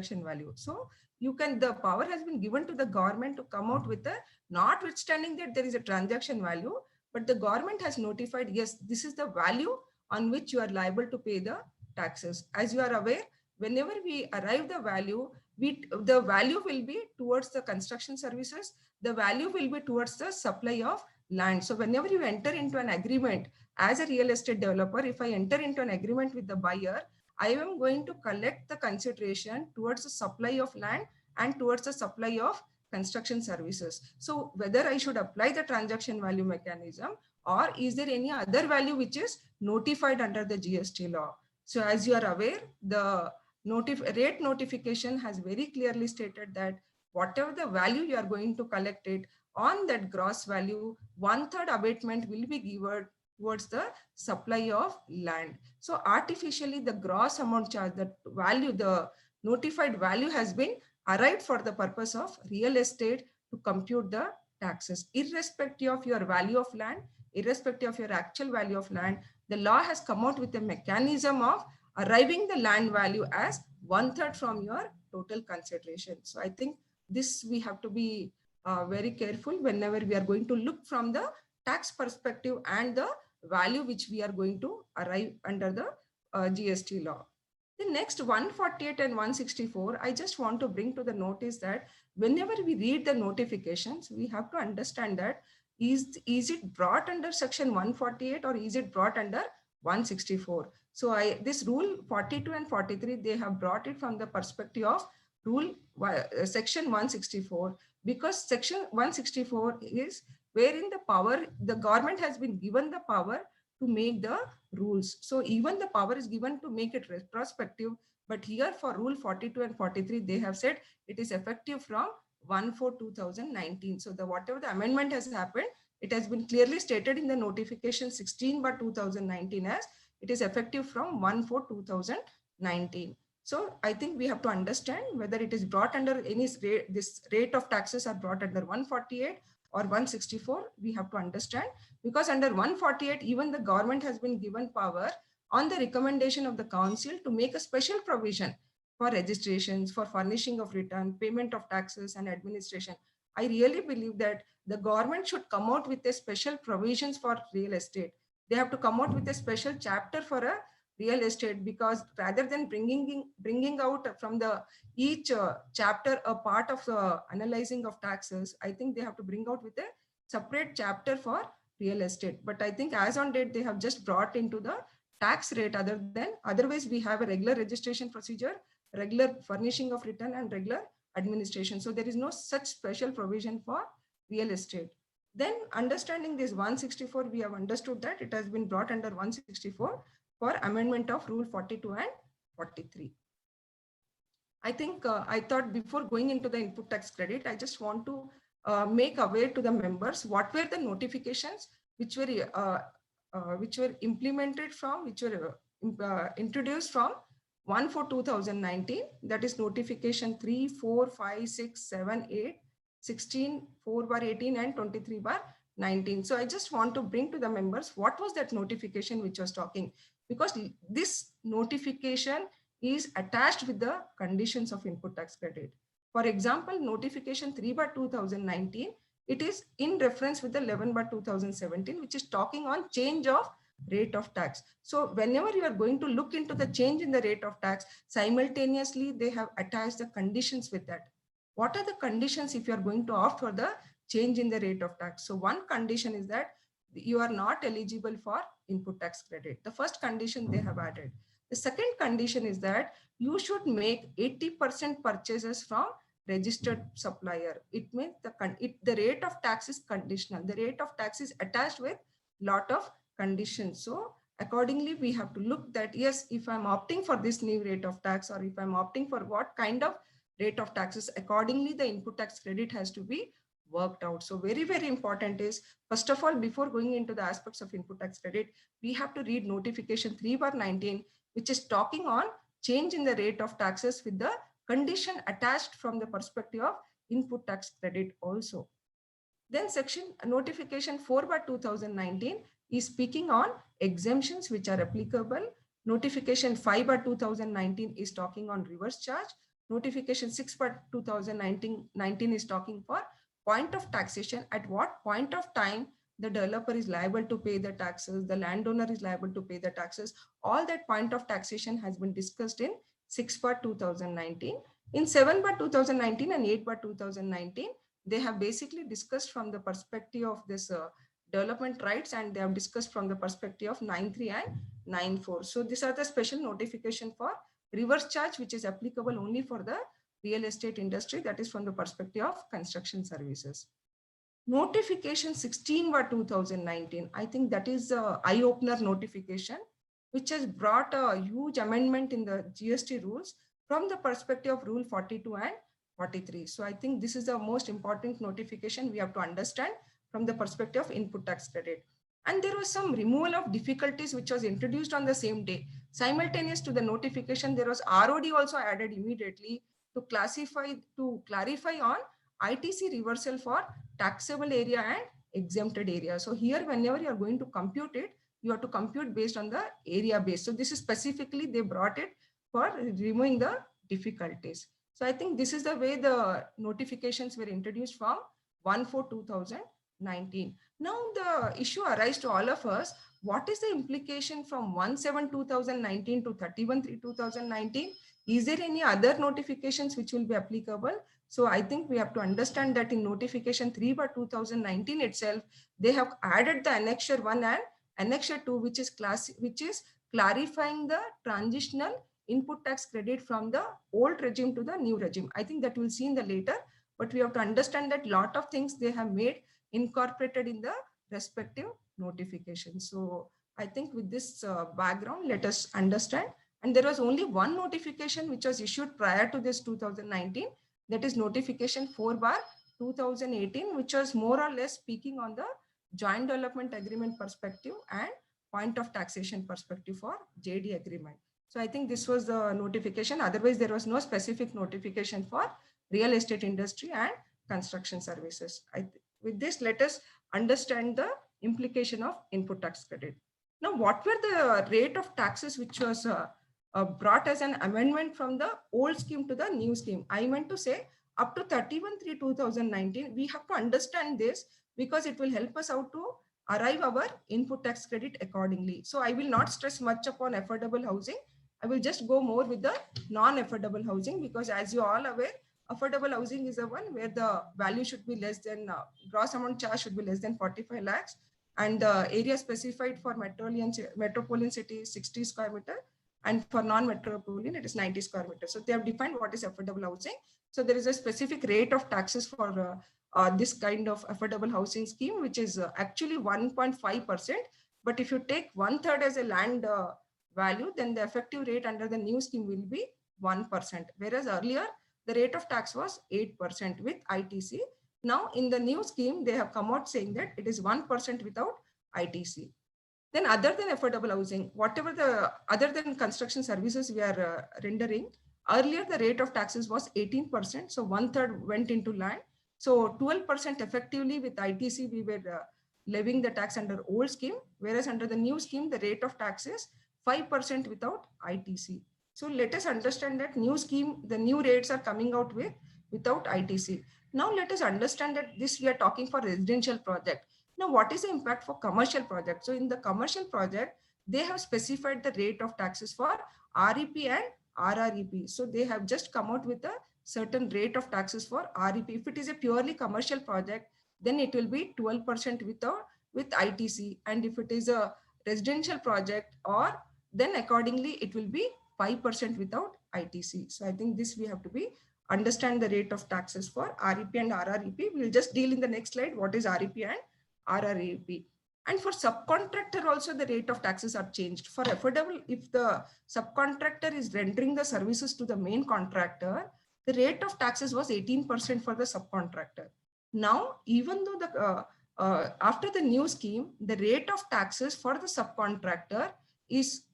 value. So you can, the power has been given to the government to come out with a, notwithstanding that there is a transaction value, but the government has notified, yes, this is the value on which you are liable to pay the taxes. As you are aware, whenever we arrive the value, the value will be towards the construction services, the value will be towards the supply of land. So whenever you enter into an agreement as a real estate developer, if I enter into an agreement with the buyer, I am going to collect the consideration towards the supply of land and towards the supply of construction services. So whether I should apply the transaction value mechanism, or is there any other value which is notified under the GST law? So as you are aware, the rate notification has very clearly stated that whatever the value you are going to collect it, on that gross value, 1/3 abatement will be given towards the supply of land. So artificially the gross amount charge, the value, the notified value has been arrived for the purpose of real estate to compute the taxes. Irrespective of your value of land, irrespective of your actual value of land, the law has come out with a mechanism of arriving the land value as 1/3 from your total consideration. So I think this we have to be very careful whenever we are going to look from the tax perspective and the value which we are going to arrive under the GST law. The next 148 and 164, I just want to bring to the notice that whenever we read the notifications, we have to understand that is it brought under section 148 or is it brought under 164? So this rule 42 and 43, they have brought it from the perspective of rule section 164, because section 164 is wherein the power, the government has been given the power to make the rules. So even the power is given to make it retrospective, but here for rule 42 and 43, they have said it is effective from 1/4/2019. So the whatever the amendment has happened, it has been clearly stated in the notification 16/2019 as it is effective from 1/4/2019. So I think we have to understand whether it is brought under any this rate of taxes are brought under 148 or 164. We have to understand, because under 148, even the government has been given power on the recommendation of the council to make a special provision for registrations, for furnishing of return, payment of taxes and administration. I really believe that the government should come out with a special provisions for real estate. They have to come out with a special chapter for a real estate, because rather than bringing out from the each chapter a part of the analyzing of taxes, I think they have to bring out with a separate chapter for real estate. But I think as on date, they have just brought into the tax rate, otherwise we have a regular registration procedure, regular furnishing of return and regular administration. So there is no such special provision for real estate. Then understanding this 164, we have understood that it has been brought under 164 for amendment of rule 42 and 43. I think I thought before going into the input tax credit, I just want to make aware to the members what were the notifications which were implemented from, which were introduced from 1/4/2019, that is notification 3, 4, 5, 6, 7, 8, 16, 4/18 and 23/19. So I just want to bring to the members what was that notification which was talking, because this notification is attached with the conditions of input tax credit. For example, notification 3/2019, it is in reference with the 11/2017, which is talking on change of rate of tax. So whenever you are going to look into the change in the rate of tax, simultaneously they have attached the conditions with that. What are the conditions if you are going to opt for the change in the rate of tax? So one condition is that you are not eligible for input tax credit. The first condition they have added. The second condition is that you should make 80% purchases from registered supplier. It means the rate of tax is conditional. The rate of tax is attached with lot of conditions. So accordingly, we have to look that, yes, if I'm opting for this new rate of tax, or if I'm opting for what kind of rate of taxes, accordingly, the input tax credit has to be worked out. So very, very important is, first of all, before going into the aspects of input tax credit, we have to read notification 3/19, which is talking on change in the rate of taxes with the condition attached from the perspective of input tax credit also. Then section notification 4/2019 is speaking on exemptions which are applicable. Notification 5/2019 is talking on reverse charge. notification 6/2019 is talking for point of taxation, at what point of time the developer is liable to pay the taxes, the landowner is liable to pay the taxes. All that point of taxation has been discussed in 6/2019. In 7/2019 and 8/2019, they have basically discussed from the perspective of this development rights, and they have discussed from the perspective of 9.3 and 9.4. So these are the special notification for reverse charge, which is applicable only for the real estate industry, that is from the perspective of construction services. Notification 16/2019, I think that is the eye-opener notification, which has brought a huge amendment in the GST rules from the perspective of Rule 42 and 43. So I think this is the most important notification we have to understand from the perspective of input tax credit. And there was some removal of difficulties which was introduced on the same day. Simultaneous to the notification, there was ROD also added immediately to clarify on ITC reversal for taxable area and exempted area. So here, whenever you are going to compute it, you have to compute based on the area base. So this is specifically, they brought it for removing the difficulties. So I think this is the way the notifications were introduced from 1/4/2019. Now the issue arises to all of us, what is the implication from 1/7/2019 to 31/3/2019? Is there any other notifications which will be applicable? So I think we have to understand that in notification 3/2019 itself, they have added the annexure 1 and annexure 2, which is clarifying the transitional input tax credit from the old regime to the new regime. I think that we'll see in the later, but we have to understand that lot of things they have made incorporated in the respective notifications. So I think with this background, let us understand. And there was only one notification which was issued prior to this 2019, that is notification 4/2018, which was more or less speaking on the joint development agreement perspective and point of taxation perspective for JD agreement. So I think this was the notification. Otherwise, there was no specific notification for real estate industry and construction services. With this, let us understand the implication of input tax credit. Now, what were the rate of taxes which was brought as an amendment from the old scheme to the new scheme? I meant to say up to 31/3/2019, we have to understand this because it will help us out to arrive our input tax credit accordingly. So I will not stress much upon affordable housing. I will just go more with the non-affordable housing, because as you all aware, affordable housing is the one where the value should be less than, gross amount charge should be less than 45 lakhs. And the area specified for metropolitan city is 60 square meter. And for non-metropolitan, it is 90 square meters. So they have defined what is affordable housing. So there is a specific rate of taxes for this kind of affordable housing scheme, which is actually 1.5%. But if you take 1/3 as a land value, then the effective rate under the new scheme will be 1%. Whereas earlier, the rate of tax was 8% with ITC. Now in the new scheme, they have come out saying that it is 1% without ITC. Then other than affordable housing, whatever the other than construction services we are rendering, earlier the rate of taxes was 18%. So 1/3 went into land. So 12% effectively with ITC, we were levying the tax under old scheme, whereas under the new scheme, the rate of tax is 5% without ITC. So let us understand that new scheme, the new rates are coming out without ITC. Now let us understand that this we are talking for residential project. Now what is the impact for commercial project? So in the commercial project, they have specified the rate of taxes for REP and RREP. So they have just come out with a certain rate of taxes for REP. If it is a purely commercial project, then it will be 12% with ITC. And if it is a residential project, or then accordingly, it will be 5% without ITC. So I think this we have to understand the rate of taxes for REP and RREP. We'll just deal in the next slide what is REP and RREP. And for subcontractor also, the rate of taxes are changed. For affordable, if the subcontractor is rendering the services to the main contractor, the rate of taxes was 18% for the subcontractor. Now, even though the after the new scheme, the rate of taxes for the subcontractor is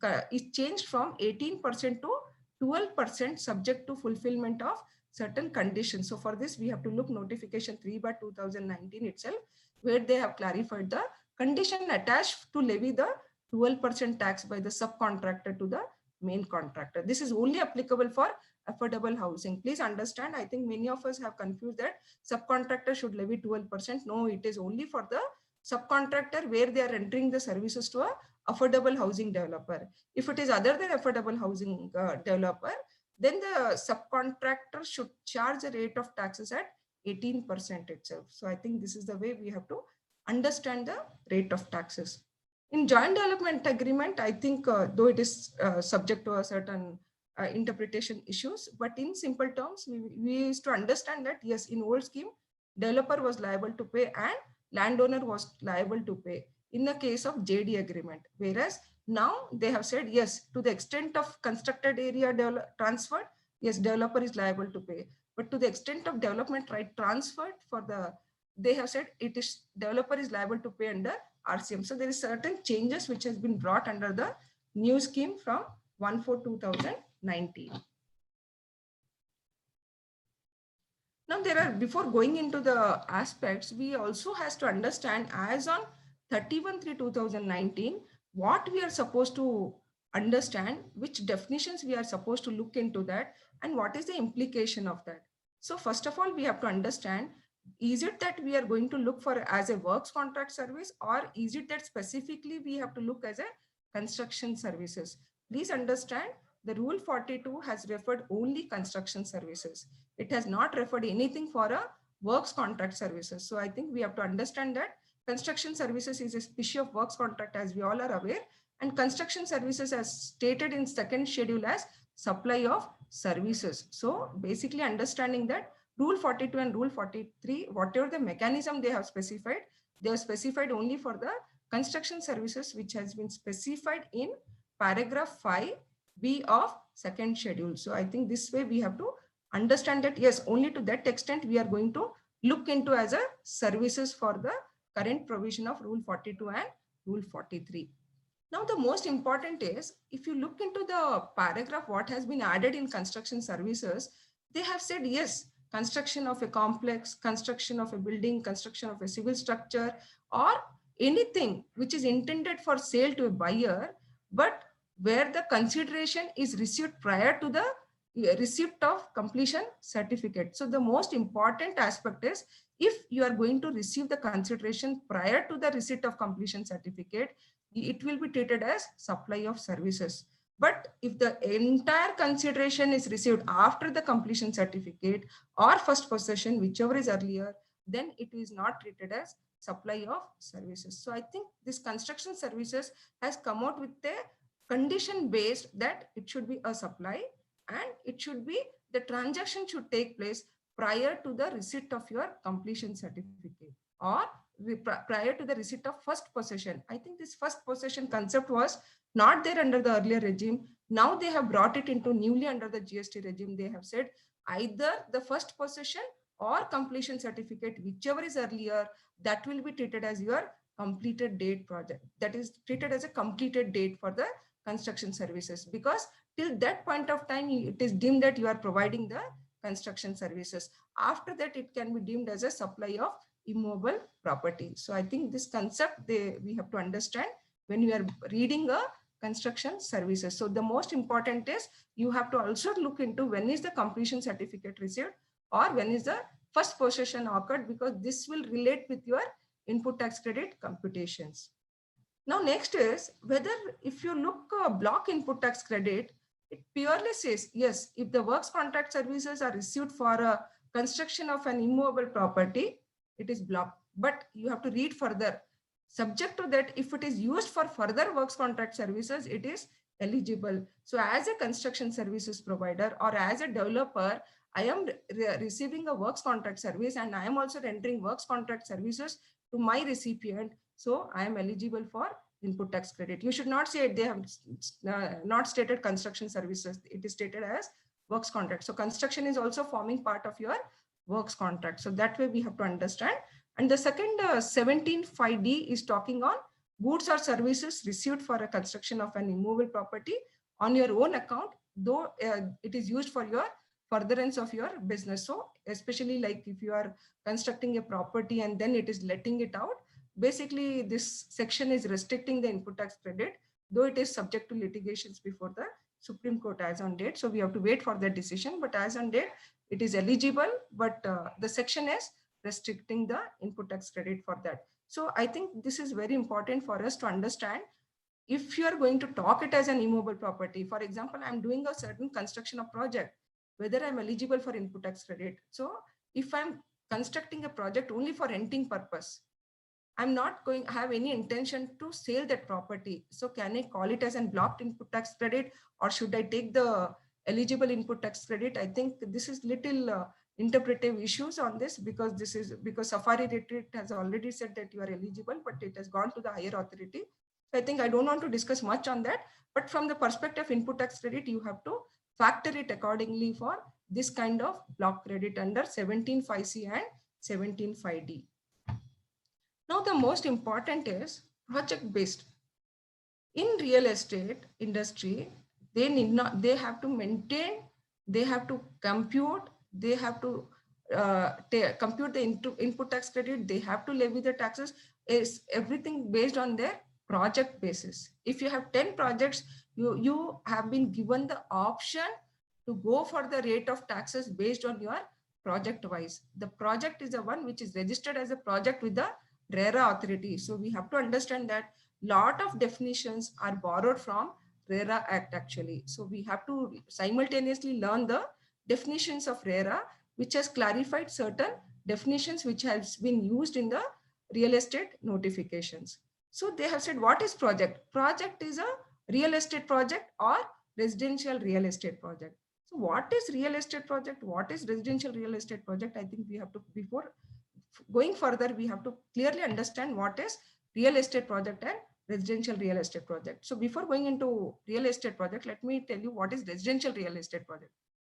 changed from 18% to 12% subject to fulfillment of certain conditions. So for this, we have to look notification 3/2019 itself, where they have clarified the condition attached to levy the 12% tax by the subcontractor to the main contractor. This is only applicable for affordable housing. Please understand, I think many of us have confused that subcontractor should levy 12%. No, it is only for the subcontractor where they are rendering the services to a affordable housing developer. If it is other than affordable housing developer, then the subcontractor should charge a rate of taxes at 18% itself. So I think this is the way we have to understand the rate of taxes. In joint development agreement, I think though it is subject to a certain interpretation issues, but in simple terms, we used to understand that yes, in old scheme, developer was liable to pay and landowner was liable to pay in the case of JD agreement. Whereas now they have said yes, to the extent of constructed area transferred, yes, developer is liable to pay. But to the extent of development right transferred for the, they have said it is developer is liable to pay under RCM. So there is certain changes which has been brought under the new scheme from 1/4/2019. Now there are, before going into the aspects, we also has to understand as on 31/3/2019, what we are supposed to understand, which definitions we are supposed to look into that, and what is the implication of that. So first of all, we have to understand, is it that we are going to look for as a works contract service, or is it that specifically we have to look as a construction services? Please understand, the Rule 42 has referred only construction services. It has not referred anything for a works contract services. So I think we have to understand that construction services is a species of works contract, as we all are aware, and construction services as stated in second schedule as supply of services. So basically understanding that Rule 42 and Rule 43, whatever the mechanism they have specified only for the construction services, which has been specified in paragraph 5B of second schedule. So I think this way we have to understand that yes, only to that extent we are going to look into as a services for the current provision of Rule 42 and Rule 43. Now the most important is, if you look into the paragraph what has been added in construction services, they have said yes, construction of a complex, construction of a building, construction of a civil structure, or anything which is intended for sale to a buyer, but where the consideration is received prior to the receipt of completion certificate. So the most important aspect is, if you are going to receive the consideration prior to the receipt of completion certificate, it will be treated as supply of services. But if the entire consideration is received after the completion certificate or first possession, whichever is earlier, then it is not treated as supply of services. So I think this construction services has come out with a condition based that it should be a supply, and it should be, the transaction should take place prior to the receipt of your completion certificate or prior to the receipt of first possession. I think this first possession concept was not there under the earlier regime. Now they have brought it into newly under the GST regime. They have said either the first possession or completion certificate, whichever is earlier, that will be treated as your completed date project. That is treated as a completed date for the construction services, because till that point of time, it is deemed that you are providing the construction services. After that, it can be deemed as a supply of immovable property. So I think this concept we have to understand when we are reading a construction services. So the most important is, you have to also look into when is the completion certificate received or when is the first possession occurred, because this will relate with your input tax credit computations. Now next is whether, if you look block input tax credit, it purely says yes, if the works contract services are received for a construction of an immovable property, it is block. But you have to read further. Subject to that, if it is used for further works contract services, it is eligible. So as a construction services provider or as a developer, I am receiving a works contract service and I am also rendering works contract services to my recipient. So I am eligible for input tax credit. You should not say they have not stated construction services. It is stated as works contract. So construction is also forming part of your works contract. So that way we have to understand. And the second 17(5)(d) is talking on goods or services received for a construction of an immovable property on your own account, though it is used for your furtherance of your business. So especially like if you are constructing a property and then it is letting it out, basically this section is restricting the input tax credit, though it is subject to litigations before the Supreme Court as on date. So we have to wait for the decision, but as on date, it is eligible, but the section is restricting the input tax credit for that. So I think this is very important for us to understand. If you are going to talk it as an immobile property, for example, I'm doing a certain construction of project, whether I'm eligible for input tax credit. So if I'm constructing a project only for renting purpose, I'm not going to have any intention to sell that property. So can I call it as a blocked input tax credit, or should I take the eligible input tax credit? I think this is little interpretive issues on this, because Safari Retreat has already said that you are eligible, but it has gone to the higher authority. So I think I don't want to discuss much on that, but from the perspective of input tax credit, you have to factor it accordingly for this kind of block credit under 17(5)(c) and 17(5)(d). Now, the most important is project-based. In real estate industry, they have to maintain, they have to compute, they have to compute the input tax credit, they have to levy the taxes, is everything based on their project basis. If you have 10 projects, you have been given the option to go for the rate of taxes based on your project wise. The project is the one which is registered as a project with the RERA authority. So we have to understand that lot of definitions are borrowed from RERA Act actually. So we have to simultaneously learn the definitions of RERA, which has clarified certain definitions which has been used in the real estate notifications. So they have said, what is project? Project is a real estate project or residential real estate project. So what is real estate project? What is residential real estate project? I think we have to, before going further, we have to clearly understand what is real estate project and residential real estate project. So before going into real estate project, let me tell you what is residential real estate project.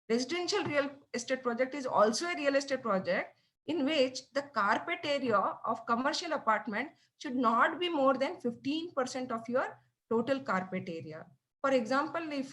Residential real estate project is also a real estate project in which the carpet area of commercial apartment should not be more than 15% of your total carpet area. For example, if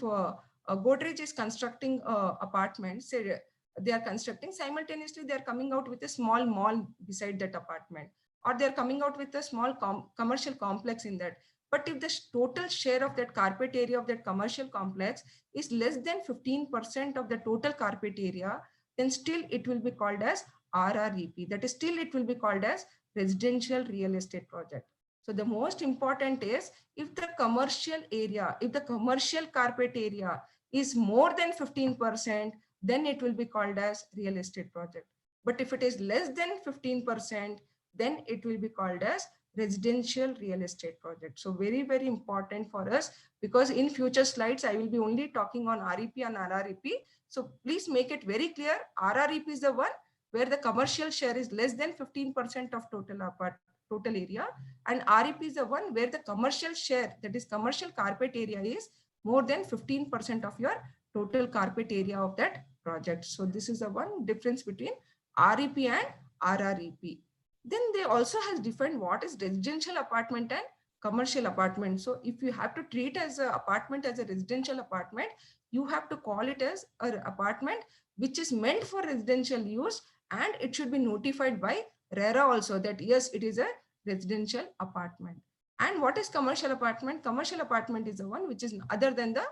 Godrej is constructing apartment, say they are constructing, simultaneously they are coming out with a small mall beside that apartment, or they are coming out with a small commercial complex in that. But if the total share of that carpet area of that commercial complex is less than 15% of the total carpet area, then still it will be called as RREP. That is, still it will be called as residential real estate project. So the most important is, if the commercial area, if the commercial carpet area is more than 15%, then it will be called as real estate project. But if it is less than 15%, then it will be called as residential real estate project. So very, very important for us, because in future slides, I will be only talking on REP and RREP. So please make it very clear. RREP is the one where the commercial share is less than 15% of total area, and REP is the one where the commercial share, that is commercial carpet area, is more than 15% of your total carpet area of that project. So this is the one difference between REP and RREP. Then they also has defined what is residential apartment and commercial apartment. So if you have to treat as an apartment as a residential apartment, you have to call it as an apartment which is meant for residential use, and it should be notified by RERA also that yes, it is a residential apartment. And what is commercial apartment? Commercial apartment is the one which is other than the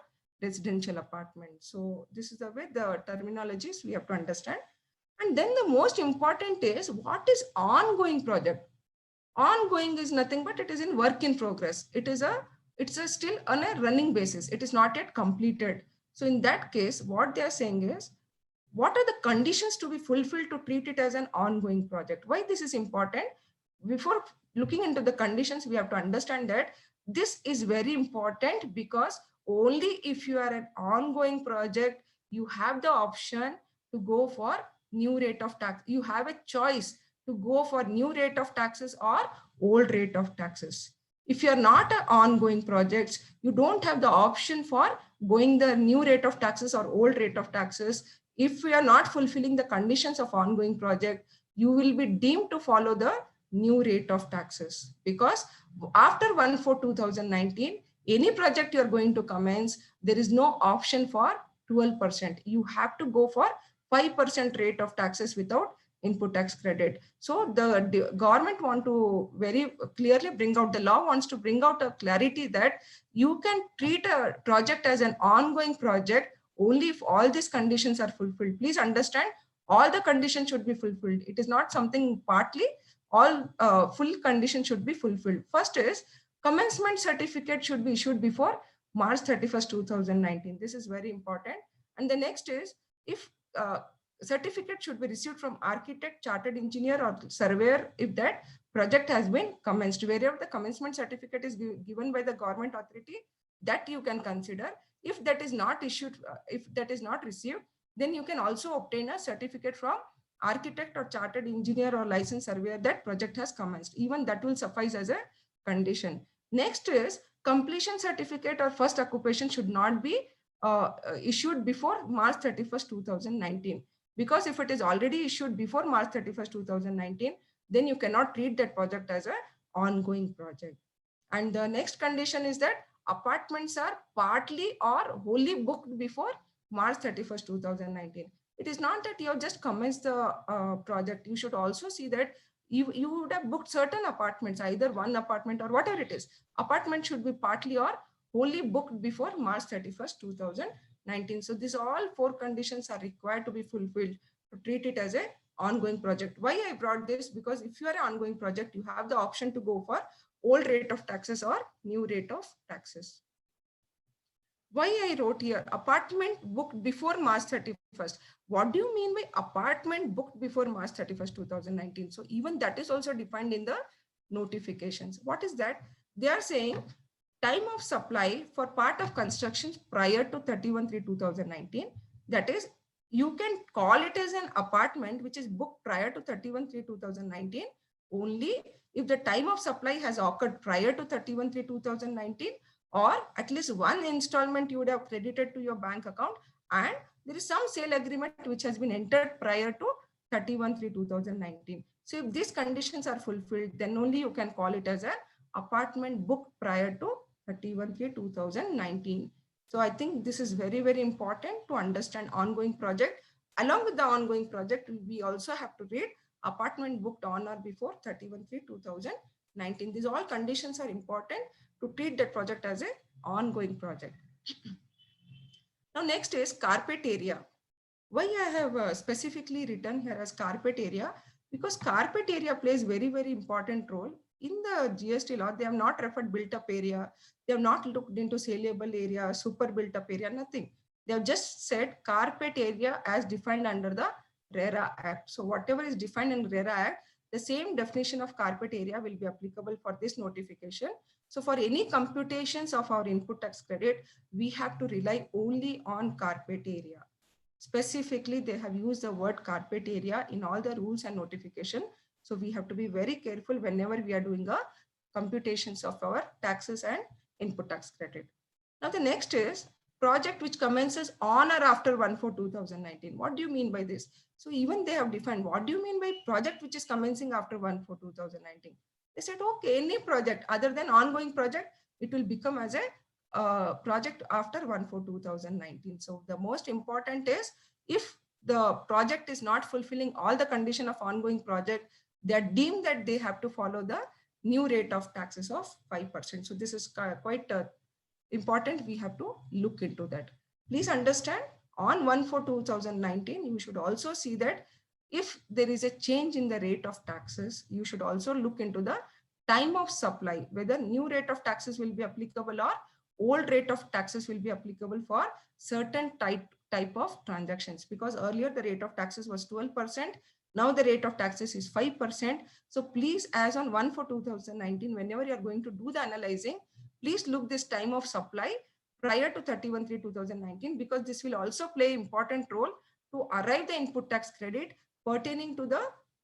residential apartment. So this is the way the terminologies we have to understand. And then the most important is, what is ongoing project? Ongoing is nothing but it is in work in progress. It's still on a running basis. It is not yet completed. So in that case, what they are saying is, what are the conditions to be fulfilled to treat it as an ongoing project? Why this is important? Before looking into the conditions, we have to understand that this is very important, because only if you are an ongoing project, you have the option to go for new rate of tax. You have a choice to go for new rate of taxes or old rate of taxes. If you are not an ongoing project, you don't have the option for going the new rate of taxes or old rate of taxes. If we are not fulfilling the conditions of ongoing project, you will be deemed to follow the new rate of taxes, because after 1/4/2019, any project you are going to commence, there is no option for 12%. You have to go for 5% rate of taxes without input tax credit. So the government want to very clearly bring out, the law wants to bring out a clarity that you can treat a project as an ongoing project only if all these conditions are fulfilled. Please understand, all the conditions should be fulfilled. It is not something partly, all full conditions should be fulfilled. First is commencement certificate should be issued before March 31st, 2019. This is very important. And the next is, if certificate should be received from architect, chartered engineer or surveyor if that project has been commenced. Wherever the commencement certificate is given by the government authority, that you can consider. If that is not issued, if that is not received, then you can also obtain a certificate from architect or chartered engineer or licensed surveyor that project has commenced. Even that will suffice as a condition. Next is completion certificate or first occupation should not be issued before March 31st, 2019. Because if it is already issued before March 31st, 2019, then you cannot treat that project as an ongoing project. And the next condition is that apartments are partly or wholly booked before March 31st, 2019. It is not that you have just commenced the project. You should also see that you would have booked certain apartments, either one apartment or whatever it is. Apartment should be partly or wholly booked before March 31st, 2019. So these all four conditions are required to be fulfilled to treat it as a ongoing project. Why I brought this? Because if you are an ongoing project, you have the option to go for old rate of taxes or new rate of taxes. Why I wrote here apartment booked before March 31st. What do you mean by apartment booked before March 31st, 2019? So even that is also defined in the notifications. What is that? They are saying time of supply for part of construction prior to 31/3/2019. That is, you can call it as an apartment which is booked prior to 31/3/2019 only if the time of supply has occurred prior to 31/3/2019, or at least one installment you would have credited to your bank account, and there is some sale agreement which has been entered prior to 31/3/2019. So if these conditions are fulfilled, then only you can call it as an apartment booked prior to 31/3/2019. So I think this is very, very important to understand ongoing project. Along with the ongoing project, we also have to read apartment booked on or before 31/3/2019. These all conditions are important to treat that project as an ongoing project. Now next is carpet area. Why I have specifically written here as carpet area? Because carpet area plays very, very important role. In the GST law, they have not referred built up area. They have not looked into saleable area, super built up area, nothing. They have just said carpet area as defined under the RERA Act. So whatever is defined in RERA Act, the same definition of carpet area will be applicable for this notification. So for any computations of our input tax credit, we have to rely only on carpet area. Specifically, they have used the word carpet area in all the rules and notification. So we have to be very careful whenever we are doing a computations of our taxes and input tax credit. Now the next is project which commences on or after 1/4/2019. What do you mean by this? So even they have defined, what do you mean by project which is commencing after 1/4/2019? They said, okay, any project other than ongoing project, it will become as a project after 1/4/2019. So the most important is, if the project is not fulfilling all the condition of ongoing project, they are deemed that they have to follow the new rate of taxes of 5%. So this is quite important. We have to look into that. Please understand, on 1/4/2019, you should also see that if there is a change in the rate of taxes, you should also look into the time of supply, whether new rate of taxes will be applicable or old rate of taxes will be applicable for certain type of transactions. Because earlier the rate of taxes was 12%. Now the rate of taxes is 5%. So please, as on 1/4/2019, whenever you are going to do the analyzing, please look this time of supply prior to 31/3/2019, because this will also play important role to arrive the input tax credit pertaining to the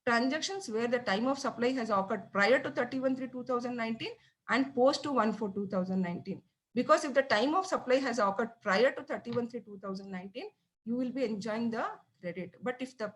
transactions where the time of supply has occurred prior to 31/3/2019 and post to 1/4/2019. Because if the time of supply has occurred prior to 31/3/2019, you will be enjoying the credit. But if the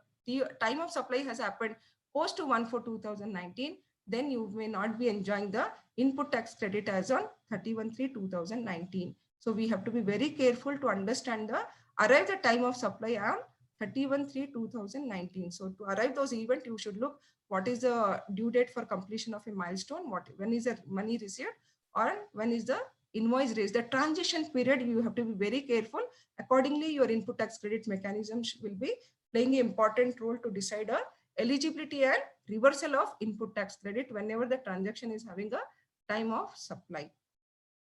time of supply has happened post to 1/4/2019, then you may not be enjoying the input tax credit as on 31/3/2019. So we have to be very careful to understand the arrive the time of supply on 31/3/2019. So to arrive those event, you should look what is the due date for completion of a milestone, when is the money received, or when is the invoice raised. The transition period, you have to be very careful. Accordingly, your input tax credit mechanism will be playing an important role to decide a eligibility and reversal of input tax credit whenever the transaction is having a time of supply.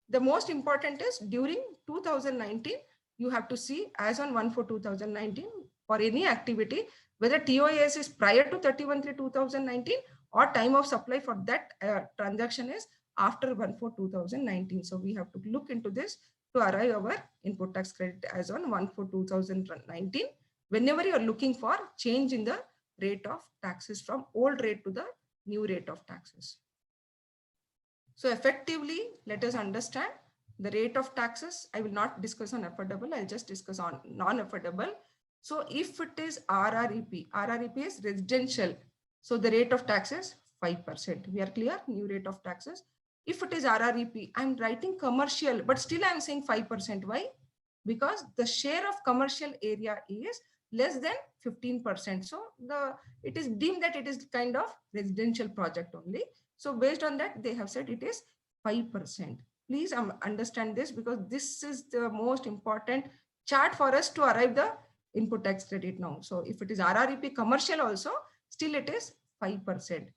The most important is during 2019, you have to see as on 1/4/2019 for any activity, whether TOS is prior to 31/3/2019 or time of supply for that transaction is after 1/4/2019. So we have to look into this to arrive our input tax credit as on 1/4/2019. Whenever you are looking for change in the rate of taxes from old rate to the new rate of taxes. So effectively, let us understand the rate of taxes. I will not discuss on affordable. I'll just discuss on non-affordable. So if it is RREP is residential. So the rate of tax is 5%. We are clear, new rate of taxes. If it is RREP, I'm writing commercial, but still I'm saying 5%. Why? Because the share of commercial area is less than 15%. So it is deemed that it is kind of residential project only. So based on that, they have said it is 5%. Please understand this, because this is the most important chart for us to arrive the input tax credit now. So if it is RREP commercial also, still it is 5%.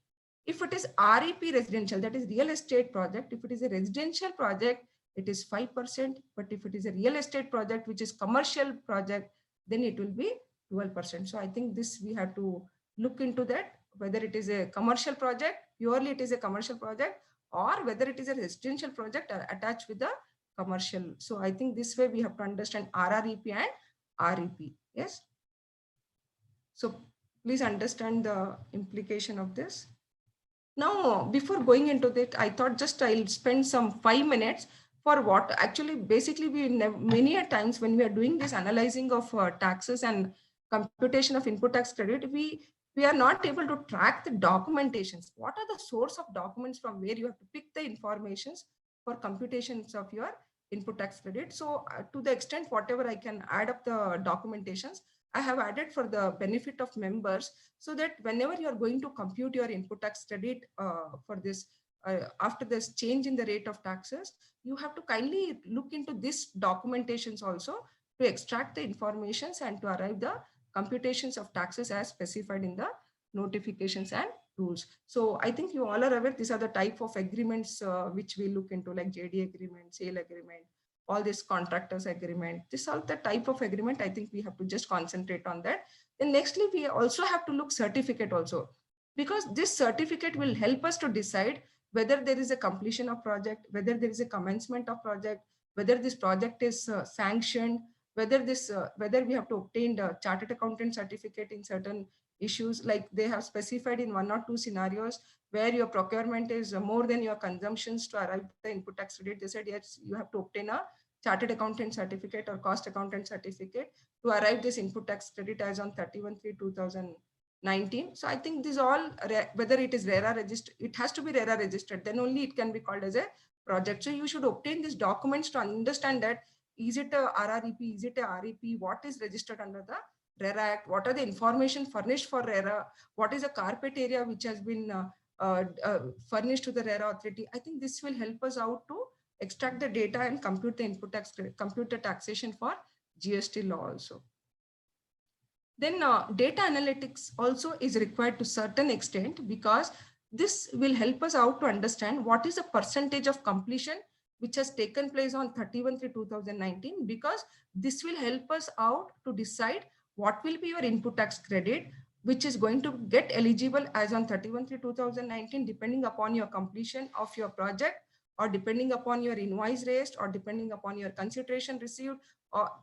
If it is REP residential, that is real estate project, if it is a residential project, it is 5%. But if it is a real estate project, which is commercial project, then it will be 12%. So I think this we have to look into that, whether it is a commercial project, purely it is a commercial project, or whether it is a residential project attached with the commercial. So I think this way we have to understand RREP and REP. Yes. So please understand the implication of this. Now, before going into that, I thought just I'll spend some 5 minutes for what actually basically we many a times when we are doing this analyzing of taxes and computation of input tax credit, we are not able to track the documentations. What are the source of documents from where you have to pick the informations for computations of your input tax credit? So to the extent whatever I can add up the documentations, I have added for the benefit of members, so that whenever you are going to compute your input tax credit for this, after this change in the rate of taxes, you have to kindly look into this documentations also to extract the informations and to arrive the computations of taxes as specified in the notifications and rules. So I think you all are aware, these are the type of agreements which we look into, like JD agreement, sale agreement, all this contractors agreement. This all the type of agreement. I think we have to just concentrate on that. Then nextly, we also have to look certificate also, because this certificate will help us to decide whether there is a completion of project, whether there is a commencement of project, whether this project is sanctioned, whether we have to obtain the chartered accountant certificate in certain issues, like they have specified in 1 or 2 scenarios where your procurement is more than your consumptions to arrive the input tax credit. They said, yes, you have to obtain a chartered accountant certificate or cost accountant certificate to arrive this input tax credit as on 31/3/2019. So I think this all, whether it is RERA registered, it has to be RERA registered, then only it can be called as a project. So you should obtain these documents to understand that, is it a RREP, is it a REP, what is registered under the RERA Act, what are the information furnished for RERA, what is the carpet area which has been furnished to the RERA authority. I think this will help us out to extract the data and compute the input tax, compute the taxation for GST law also. Then data analytics also is required to certain extent, because this will help us out to understand what is the percentage of completion which has taken place on 31/3/2019, because this will help us out to decide what will be your input tax credit, which is going to get eligible as on 31/3/2019, depending upon your completion of your project, or depending upon your invoice raised, or depending upon your consideration received.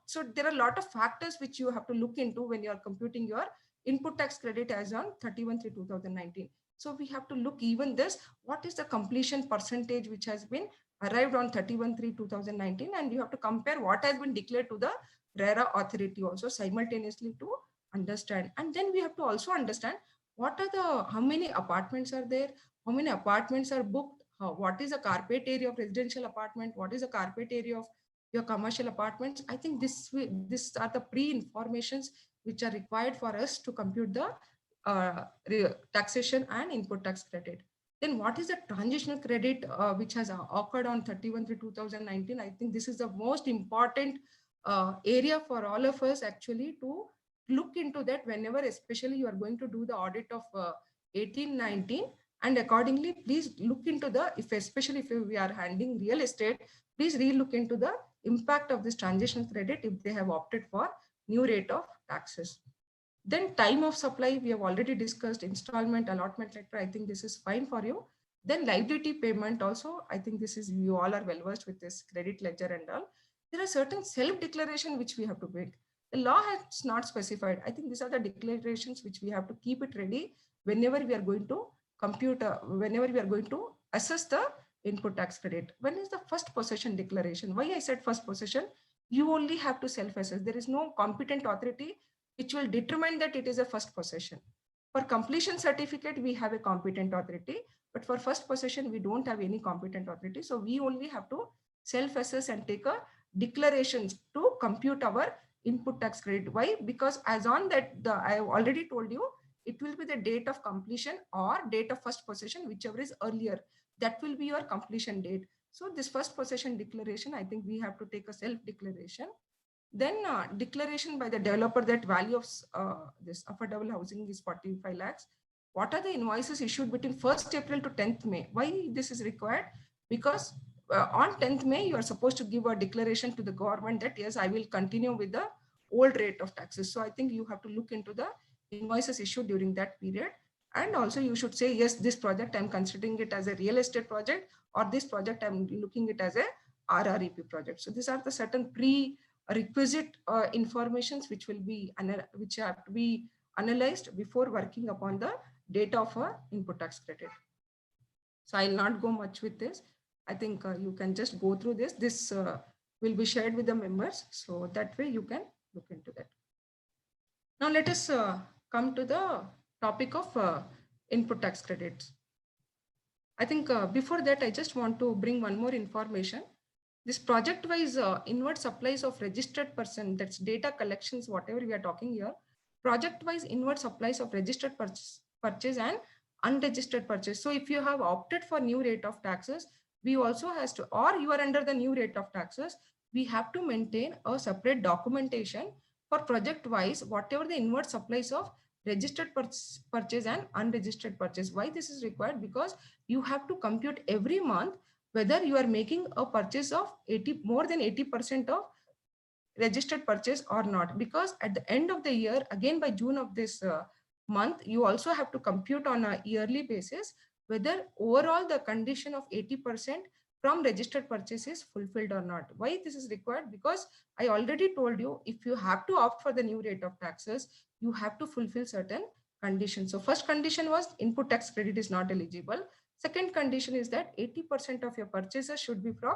So there are a lot of factors which you have to look into when you are computing your input tax credit as on 31/3/2019. So we have to look even this, what is the completion percentage which has been arrived on 31/3/2019, and you have to compare what has been declared to the RERA authority also simultaneously to understand. And then we have to also understand what are how many apartments are there, how many apartments are booked, what is the carpet area of residential apartment, what is the carpet area of your commercial apartments. I think these are the pre-informations which are required for us to compute the taxation and input tax credit. Then what is the transitional credit which has occurred on 31/3/2019? I think this is the most important area for all of us actually to look into that whenever, especially you are going to do the audit of 18/19, and accordingly, please look into the, especially if we are handling real estate, please re-look into the impact of this transitional credit if they have opted for new rate of taxes. Then time of supply, we have already discussed installment, allotment letter. I think this is fine for you. Then liability payment also, I think this is, you all are well versed with this credit ledger and all. There are certain self-declaration which we have to make. The law has not specified. I think these are the declarations which we have to keep it ready whenever we are going to compute, whenever we are going to assess the input tax credit. When is the first possession declaration? Why I said first possession? You only have to self-assess. There is no competent authority which will determine that it is a first possession. For completion certificate, we have a competent authority, but for first possession, we don't have any competent authority. So we only have to self-assess and take a declarations to compute our input tax credit. Why? Because as on that, I have already told you, it will be the date of completion or date of first possession, whichever is earlier. That will be your completion date. So this first possession declaration, I think we have to take a self-declaration. Then declaration by the developer that value of this affordable housing is 45 lakhs. What are the invoices issued between 1st April to 10th May? Why this is required? Because on 10th May, you are supposed to give a declaration to the government that, yes, I will continue with the old rate of taxes. So I think you have to look into the invoices issued during that period. And also you should say, yes, this project, I'm considering it as a real estate project, or this project, I'm looking it as a RREP project. So these are the certain prerequisite informations which will be, which have to be analyzed before working upon the data of a input tax credit. So I'll not go much with this. I think you can just go through this. This will be shared with the members. So that way you can look into that. Now let us come to the topic of input tax credits. I think before that, I just want to bring one more information. This project-wise inward supplies of registered person, that's data collections, whatever we are talking here, project-wise inward supplies of registered purchase and unregistered purchase. So if you have opted for new rate of taxes, we also has to, or you are under the new rate of taxes, we have to maintain a separate documentation for project-wise, whatever the inward supplies of registered purchase and unregistered purchase. Why this is required? Because you have to compute every month whether you are making a purchase of more than 80% of registered purchase or not. Because at the end of the year, again by June of this month, you also have to compute on a yearly basis whether overall the condition of 80% from registered purchase is fulfilled or not. Why this is required? Because I already told you, if you have to opt for the new rate of taxes, you have to fulfill certain conditions. So first condition was input tax credit is not eligible. Second condition is that 80% of your purchases should be from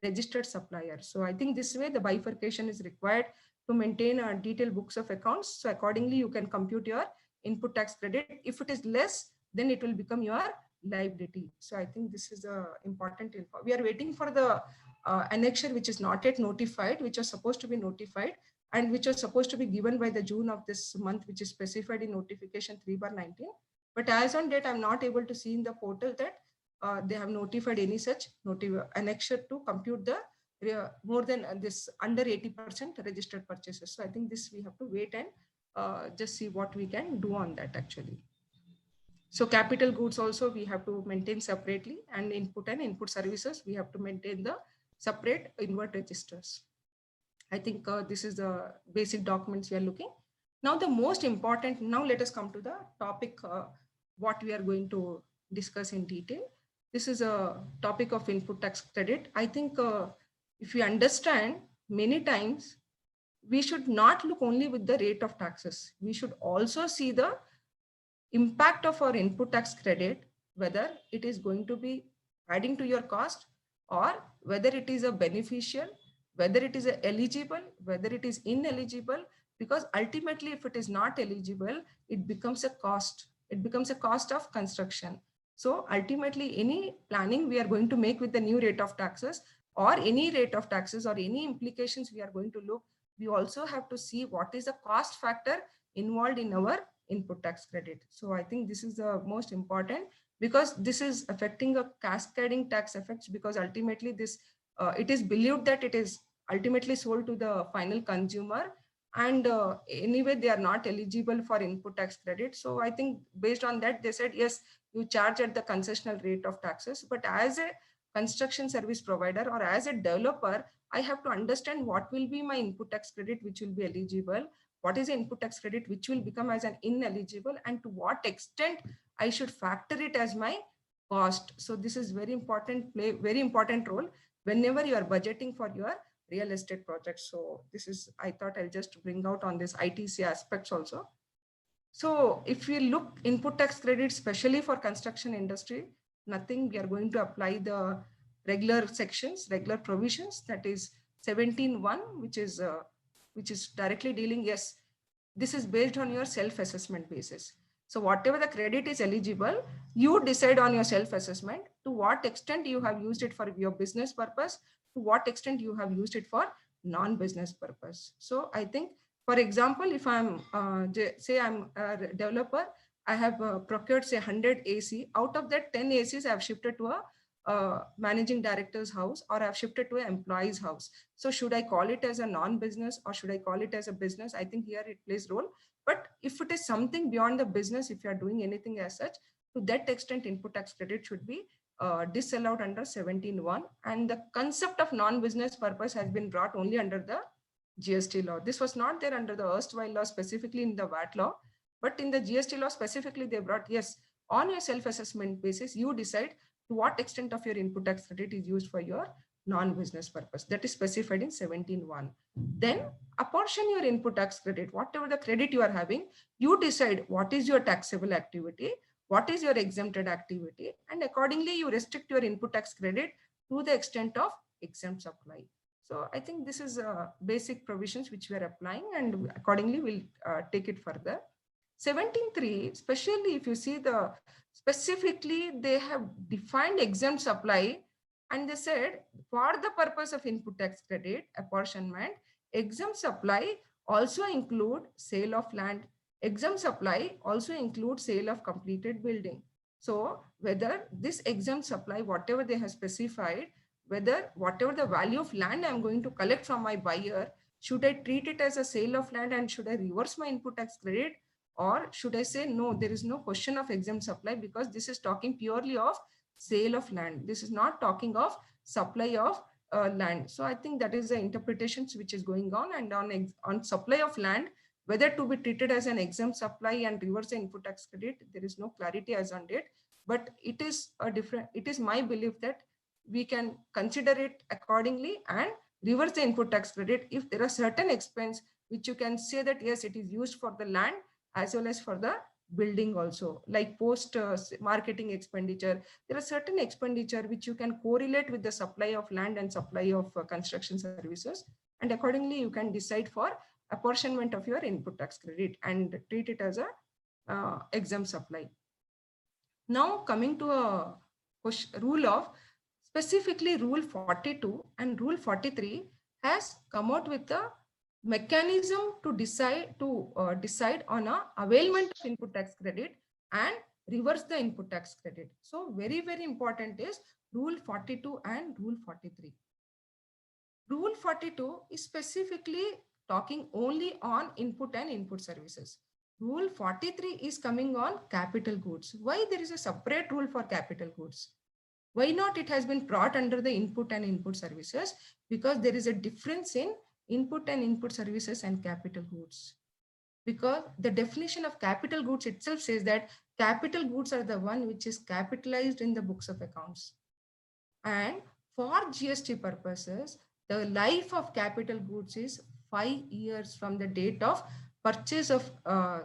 registered supplier. So I think this way the bifurcation is required to maintain a detailed books of accounts. So accordingly, you can compute your input tax credit. If it is less, then it will become your liability. So I think this is important info. We are waiting for the annexure, which is not yet notified, which are supposed to be notified and which are supposed to be given by the June of this month, which is specified in notification 3/19. But as on date, I'm not able to see in the portal that they have notified any such annexure to compute the more than this under 80% registered purchases. So I think this we have to wait and just see what we can do on that actually. So capital goods also we have to maintain separately, and input services, we have to maintain the separate inward registers. I think this is the basic documents we are looking. Now the most important, now let us come to the topic, what we are going to discuss in detail. This is a topic of input tax credit. I think if we understand, many times we should not look only with the rate of taxes. We should also see the impact of our input tax credit, whether it is going to be adding to your cost or whether it is a beneficial, whether it is eligible, whether it is ineligible, because ultimately if it is not eligible, it becomes a cost. It becomes a cost of construction. So ultimately any planning we are going to make with the new rate of taxes or any rate of taxes or any implications we are going to look, we also have to see what is the cost factor involved in our input tax credit. So I think this is the most important, because this is affecting a cascading tax effects, because ultimately this it is believed that it is ultimately sold to the final consumer, and anyway they are not eligible for input tax credit. So I think based on that they said yes, you charge at the concessional rate of taxes, but as a construction service provider or as a developer, I have to understand what will be my input tax credit which will be eligible, what is the input tax credit which will become as an ineligible, and to what extent I should factor it as my cost. So this is very important, play very important role whenever you are budgeting for your real estate projects. So this is, I thought I'll just bring out on this ITC aspects also. So if we look input tax credit, especially for construction industry, nothing, we are going to apply the regular sections, regular provisions, that is 17(1), which is directly dealing, yes, this is based on your self-assessment basis. So whatever the credit is eligible, you decide on your self-assessment to what extent you have used it for your business purpose, to what extent you have used it for non-business purpose. So I think, for example, if I'm, say I'm a developer, I have procured say 100 AC, out of that 10 ACs I have shifted to a managing director's house, or I've shifted to an employee's house. So should I call it as a non-business or should I call it as a business? I think here it plays role. But if it is something beyond the business, if you are doing anything as such, to that extent, input tax credit should be disallowed under 17(1). And the concept of non-business purpose has been brought only under the GST law. This was not there under the erstwhile law, specifically in the VAT law, but in the GST law specifically they brought, yes, on your self-assessment basis, you decide to what extent of your input tax credit is used for your non-business purpose. That is specified in 17(1). Then apportion your input tax credit, whatever the credit you are having, you decide what is your taxable activity, what is your exempted activity, and accordingly you restrict your input tax credit to the extent of exempt supply. So I think this is basic provisions which we are applying, and accordingly we'll take it further. 17(3), especially if you see the specifically they have defined exempt supply, and they said for the purpose of input tax credit apportionment, exempt supply also include sale of land, exempt supply also includes sale of completed building. So whether this exempt supply, whatever they have specified, whether whatever the value of land I'm going to collect from my buyer, should I treat it as a sale of land and should I reverse my input tax credit? Or should I say, no, there is no question of exempt supply, because this is talking purely of sale of land. This is not talking of supply of land. So I think that is the interpretations which is going on. And on supply of land, whether to be treated as an exempt supply and reverse the input tax credit, there is no clarity as on it. But it is a different, it is my belief that we can consider it accordingly and reverse the input tax credit if there are certain expense which you can say that yes, it is used for the land as well as for the building also, like post marketing expenditure. There are certain expenditure which you can correlate with the supply of land and supply of construction services, and accordingly you can decide for apportionment of your input tax credit and treat it as a exempt supply. Now coming to a rule of, specifically rule 42 and rule 43 has come out with a mechanism to decide on a availment of input tax credit and reverse the input tax credit. So very, very important is rule 42 and rule 43. Rule 42 is specifically talking only on input and input services. Rule 43 is coming on capital goods. Why there is a separate rule for capital goods? Why not it has been brought under the input and input services? Because there is a difference in input and input services and capital goods. Because the definition of capital goods itself says that capital goods are the one which is capitalized in the books of accounts. And for GST purposes, the life of capital goods is 5 years from the date of purchase of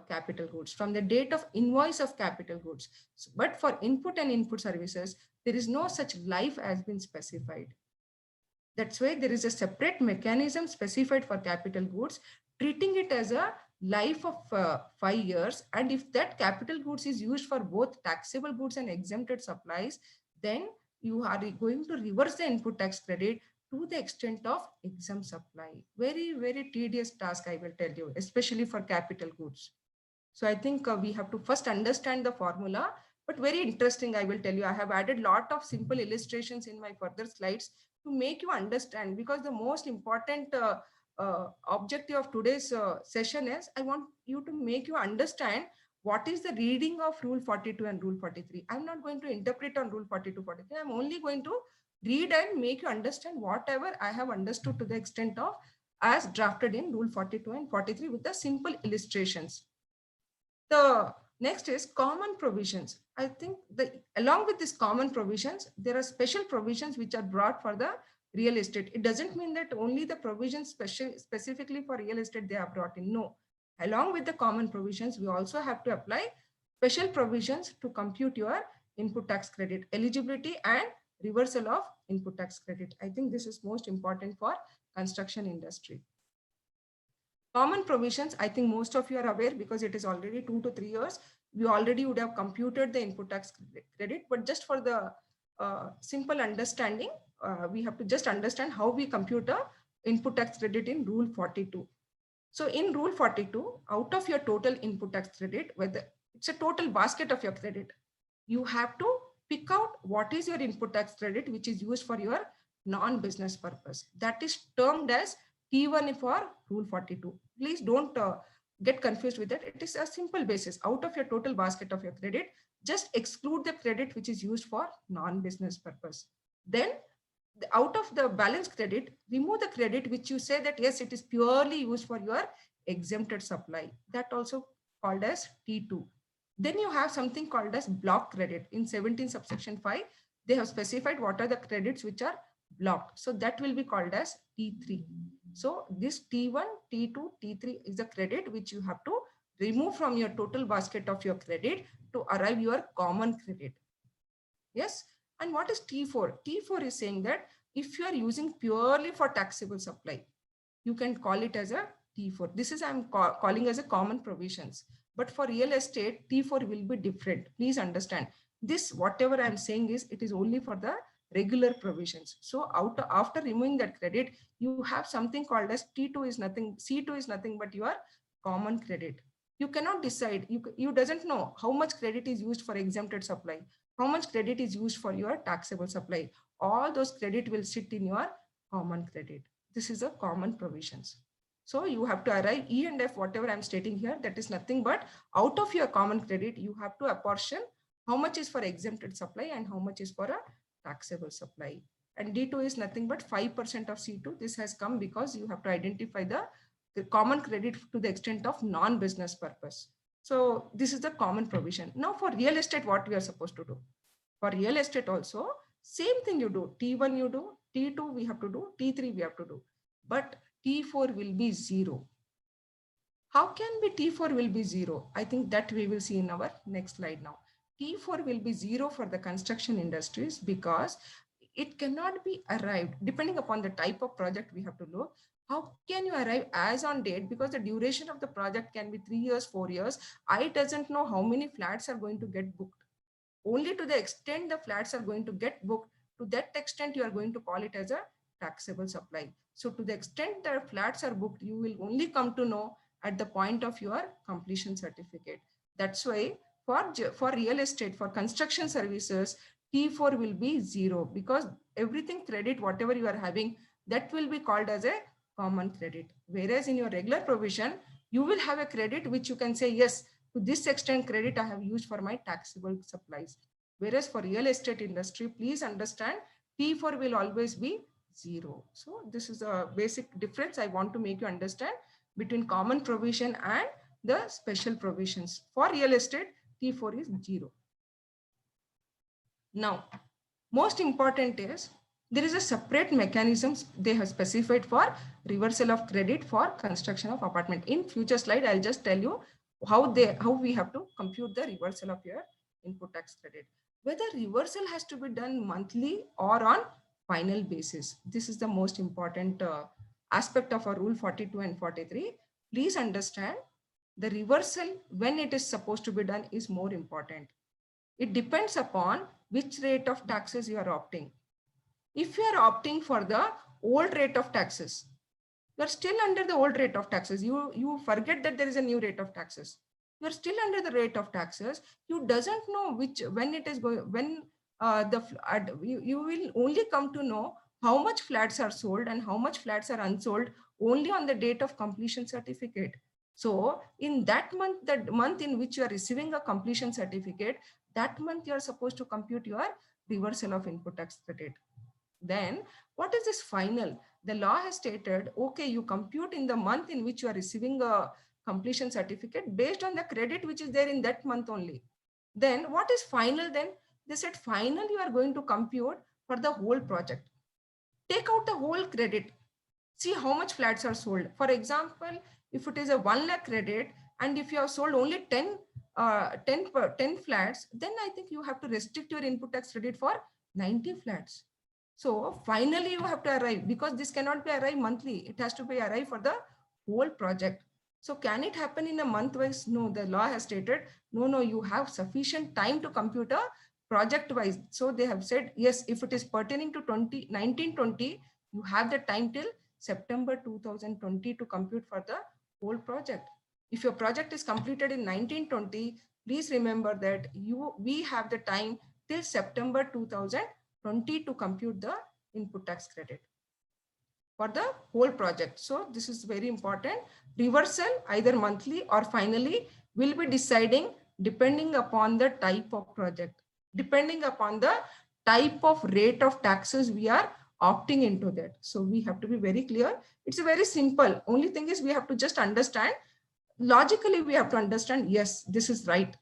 capital goods, from the date of invoice of capital goods. But for input and input services, there is no such life has been specified. That's why there is a separate mechanism specified for capital goods, treating it as a life of 5 years. And if that capital goods is used for both taxable goods and exempted supplies, then you are going to reverse the input tax credit to the extent of exempt supply. Very, very tedious task, I will tell you, especially for capital goods. So I think we have to first understand the formula, but very interesting, I will tell you. I have added lot of simple illustrations in my further slides to make you understand, because the most important objective of today's session is I want you to make you understand what is the reading of Rule 42 and Rule 43. I'm not going to interpret on Rule 42, 43. I'm only going to read and make you understand whatever I have understood to the extent of as drafted in Rule 42 and 43 with the simple illustrations. The next is common provisions. I think along with these common provisions, there are special provisions which are brought for the real estate. It doesn't mean that only the provisions specifically for real estate they are brought in. No, along with the common provisions, we also have to apply special provisions to compute your input tax credit eligibility and reversal of input tax credit. I think this is most important for construction industry. Common provisions, I think most of you are aware because it is already 2 to 3 years. We already would have computed the input tax credit, but just for the simple understanding, we have to just understand how we compute a input tax credit in Rule 42. So in Rule 42, out of your total input tax credit, whether it's a total basket of your credit, you have to pick out what is your input tax credit which is used for your non-business purpose. That is termed as T1 for Rule 42. Please don't get confused with that. It is a simple basis. Out of your total basket of your credit, just exclude the credit which is used for non-business purpose. Then out of the balance credit, remove the credit which you say that yes, it is purely used for your exempted supply. That also called as T2. Then you have something called as block credit. In 17 subsection 5, they have specified what are the credits which are blocked. So that will be called as T3. So this T1, T2, T3 is the credit which you have to remove from your total basket of your credit to arrive your common credit. Yes. And what is T4? T4 is saying that if you are using purely for taxable supply, you can call it as a T4. This is I'm calling as a common provisions. But for real estate, T4 will be different. Please understand this. Whatever I'm saying is it is only for the regular provisions. So after removing that credit, you have something called as T2 is nothing, C2 is nothing but your common credit. You cannot decide, you doesn't know how much credit is used for exempted supply, how much credit is used for your taxable supply. All those credit will sit in your common credit. This is a common provisions. So you have to arrive E and F, whatever I'm stating here, that is nothing but out of your common credit, you have to apportion how much is for exempted supply and how much is for a taxable supply. And D2 is nothing but 5% of C2. This has come because you have to identify the common credit to the extent of non-business purpose. So this is the common provision. Now for real estate, what we are supposed to do? For real estate also, same thing you do. T1 you do, T2 we have to do, T3 we have to do. But T4 will be 0. How can be T4 will be 0? I think that we will see in our next slide now. T4 will be 0 for the construction industries because it cannot be arrived depending upon the type of project we have to look. How can you arrive as on date? Because the duration of the project can be 3 years, 4 years. I doesn't know how many flats are going to get booked. Only to the extent the flats are going to get booked, to that extent you are going to call it as a taxable supply. So to the extent that flats are booked, you will only come to know at the point of your completion certificate. That's why for real estate, for construction services, T4 will be 0 because everything credit, whatever you are having, that will be called as a common credit. Whereas in your regular provision, you will have a credit which you can say, yes, to this extent credit I have used for my taxable supplies. Whereas for real estate industry, please understand T4 will always be 0. So this is a basic difference I want to make you understand between common provision and the special provisions. For real estate, T4 is 0. Now, most important is there is a separate mechanisms they have specified for reversal of credit for construction of apartment. In future slide, I'll just tell you how we have to compute the reversal of your input tax credit. Whether reversal has to be done monthly or on final basis. This is the most important aspect of our Rule 42 and 43. Please understand the reversal when it is supposed to be done is more important. It depends upon which rate of taxes you are opting. If you are opting for the old rate of taxes. You are still under the old rate of taxes. You forget that there is a new rate of taxes. You are still under the rate of taxes. You doesn't know when it is going, when you will only come to know how much flats are sold and how much flats are unsold only on the date of completion certificate. So in that month, the month in which you are receiving a completion certificate, that month you are supposed to compute your reversal of input tax credit. Then what is this final? The law has stated, okay, you compute in the month in which you are receiving a completion certificate based on the credit which is there in that month only. Then what is final then? They said final you are going to compute for the whole project. Take out the whole credit. See how much flats are sold. For example, if it is a 1 lakh credit and if you have sold only 10 flats, then I think you have to restrict your input tax credit for 90 flats. So finally you have to arrive, because this cannot be arrived monthly. It has to be arrived for the whole project. So can it happen in a month wise? No, the law has stated, no, you have sufficient time to compute a project wise. So they have said, yes, if it is pertaining to 1920, you have the time till September 2020 to compute for the whole project. If your project is completed in 1920, please remember that we have the time till September 2020 to compute the input tax credit for the whole project. So this is very important. Reversal either monthly or finally will be deciding depending upon the type of project, depending upon the type of rate of taxes we are opting into that. So we have to be very clear. It's a very simple. Only thing is we have to just understand. Logically, we have to understand, yes, this is right.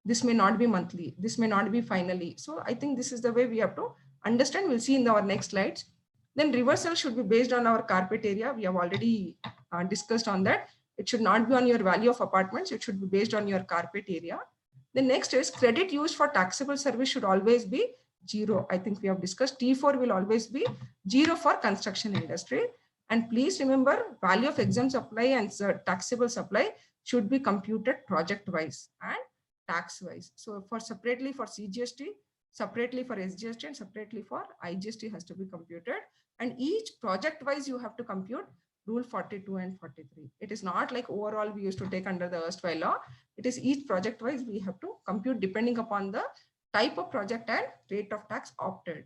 This may not be monthly. This may not be finally. So I think this is the way we have to understand. We'll see in our next slides. Then reversal should be based on our carpet area. We have already discussed on that. It should not be on your value of apartments. It should be based on your carpet area. The next is credit used for taxable service should always be 0. I think we have discussed T4 will always be 0 for construction industry. And please remember, value of exempt supply and taxable supply should be computed project wise and tax wise. So for separately for CGST, separately for SGST, and separately for IGST has to be computed. And each project wise you have to compute rule 42 and 43. It is not like overall we used to take under the erstwhile law. It is each project wise we have to compute depending upon the type of project and rate of tax opted.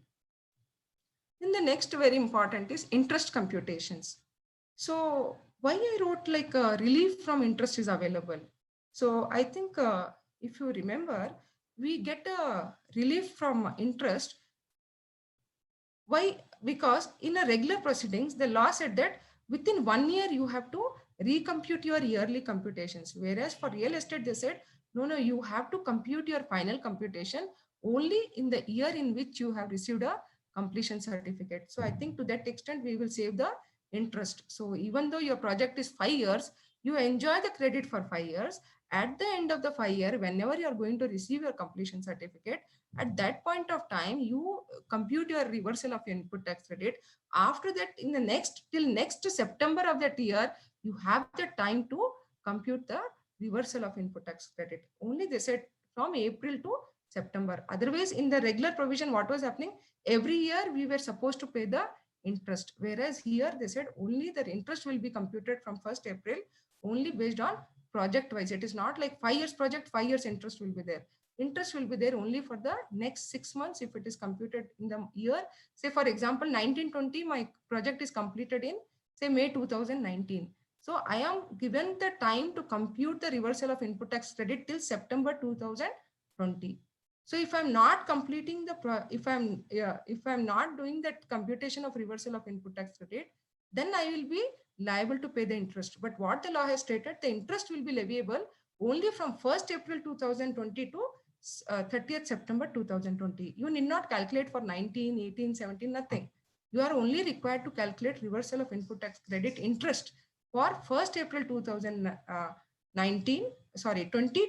Then the next very important is interest computations. So why I wrote like relief from interest is available. So I think if you remember, we get a relief from interest. Why? Because in a regular proceedings, the law said that within 1 year, you have to recompute your yearly computations. Whereas for real estate, they said, no, you have to compute your final computation only in the year in which you have received a completion certificate. So I think to that extent, we will save the interest. So even though your project is 5 years, you enjoy the credit for 5 years. At the end of the 5 year, whenever you are going to receive your completion certificate, at that point of time, you compute your reversal of your input tax credit. After that, in the till next September of that year, you have the time to compute the reversal of input tax credit. Only they said from April to September. Otherwise, in the regular provision, what was happening? Every year we were supposed to pay the interest. Whereas here they said only the interest will be computed from 1st April, only based on project wise. It is not like 5 years project, 5 years interest will be there. Interest will be there only for the next 6 months if it is computed in the year. Say for example, 1920, my project is completed in say May 2019. So I am given the time to compute the reversal of input tax credit till September 2020. So if I'm not completing the, if I'm not doing that computation of reversal of input tax credit, then I will be liable to pay the interest. But what the law has stated, the interest will be leviable only from 1st April 2020 to 30th September 2020. You need not calculate for 19, 18, 17, nothing. You are only required to calculate reversal of input tax credit interest for 1st April 20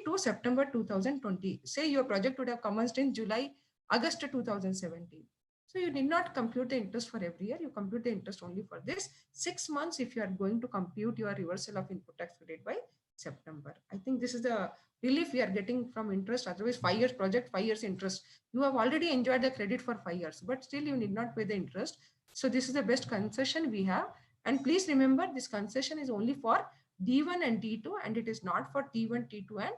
to September 2020. Say your project would have commenced in August 2017. So you need not compute the interest for every year. You compute the interest only for this 6 months if you are going to compute your reversal of input tax credit by September. I think this is the relief we are getting from interest. Otherwise, 5 years project, 5 years interest. You have already enjoyed the credit for 5 years, but still you need not pay the interest. So this is the best concession we have. And please remember, this concession is only for D1 and D2, and it is not for T1, T2, and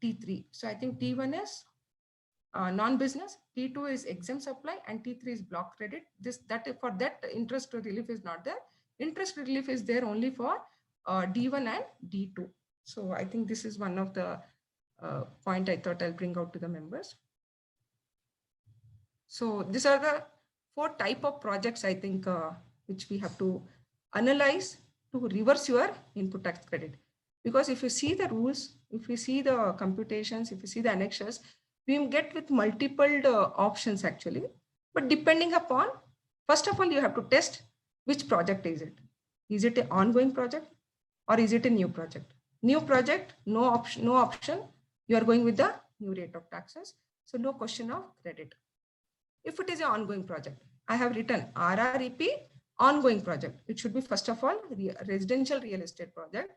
T3. So I think T1 is non-business, T2 is exempt supply, and T3 is block credit. For that interest relief is not there. Interest relief is there only for D1 and D2. So I think this is one of the point I thought I'll bring out to the members. So these are the 4 type of projects I think which we have to analyze to reverse your input tax credit. Because if you see the rules, if you see the computations, if you see the annexures, we get with multiple options actually. But depending upon, first of all, you have to test which project is it. Is it an ongoing project or is it a new project? New project, no option. You are going with the new rate of taxes. So no question of credit. If it is an ongoing project, I have written RREP ongoing project. It should be first of all residential real estate project.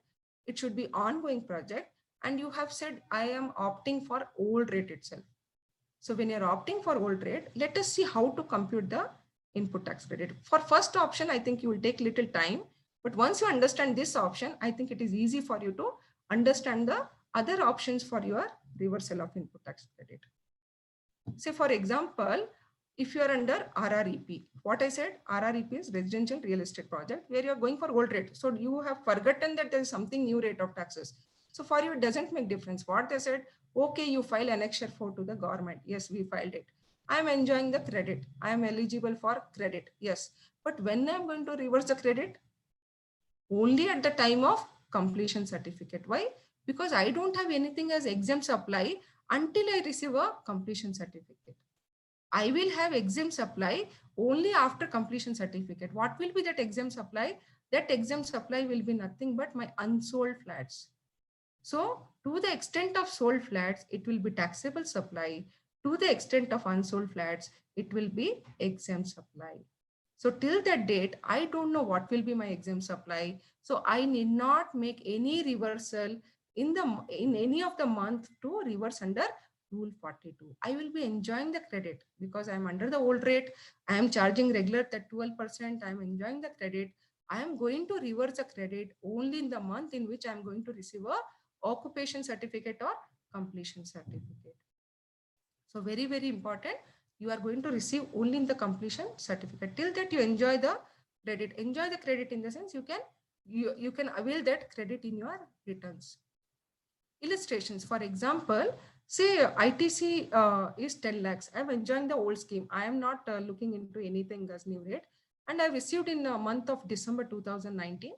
It should be ongoing project. And you have said, I am opting for old rate itself. So when you're opting for old rate, let us see how to compute the input tax credit. For first option, I think you will take little time. But once you understand this option, I think it is easy for you to understand the other options for your reversal of input tax credit. Say, for example, if you are under RREP, what I said, RREP is residential real estate project where you are going for old rate. So you have forgotten that there is something new rate of taxes. So for you, it doesn't make difference. What they said, okay, you file annexure 4 to the government. Yes, we filed it. I am enjoying the credit. I am eligible for credit. Yes. But when I am going to reverse the credit? Only at the time of completion certificate. Why? Because I don't have anything as exempt supply until I receive a completion certificate. I will have exempt supply only after completion certificate. What will be that exempt supply? That exempt supply will be nothing but my unsold flats. So to the extent of sold flats, it will be taxable supply. To the extent of unsold flats, it will be exempt supply. So till that date, I don't know what will be my exempt supply. So I need not make any reversal in any of the month to reverse under Rule 42. I will be enjoying the credit because I'm under the old rate. I am charging regular at 12%. I'm enjoying the credit. I am going to reverse the credit only in the month in which I'm going to receive a occupation certificate or completion certificate. So very, very important. You are going to receive only in the completion certificate. Till that you enjoy the credit. Enjoy the credit in the sense you can avail that credit in your returns. Illustrations. For example, say ITC is 10 lakhs. I'm enjoying the old scheme. I am not looking into anything as new rate. And I received in the month of December 2019,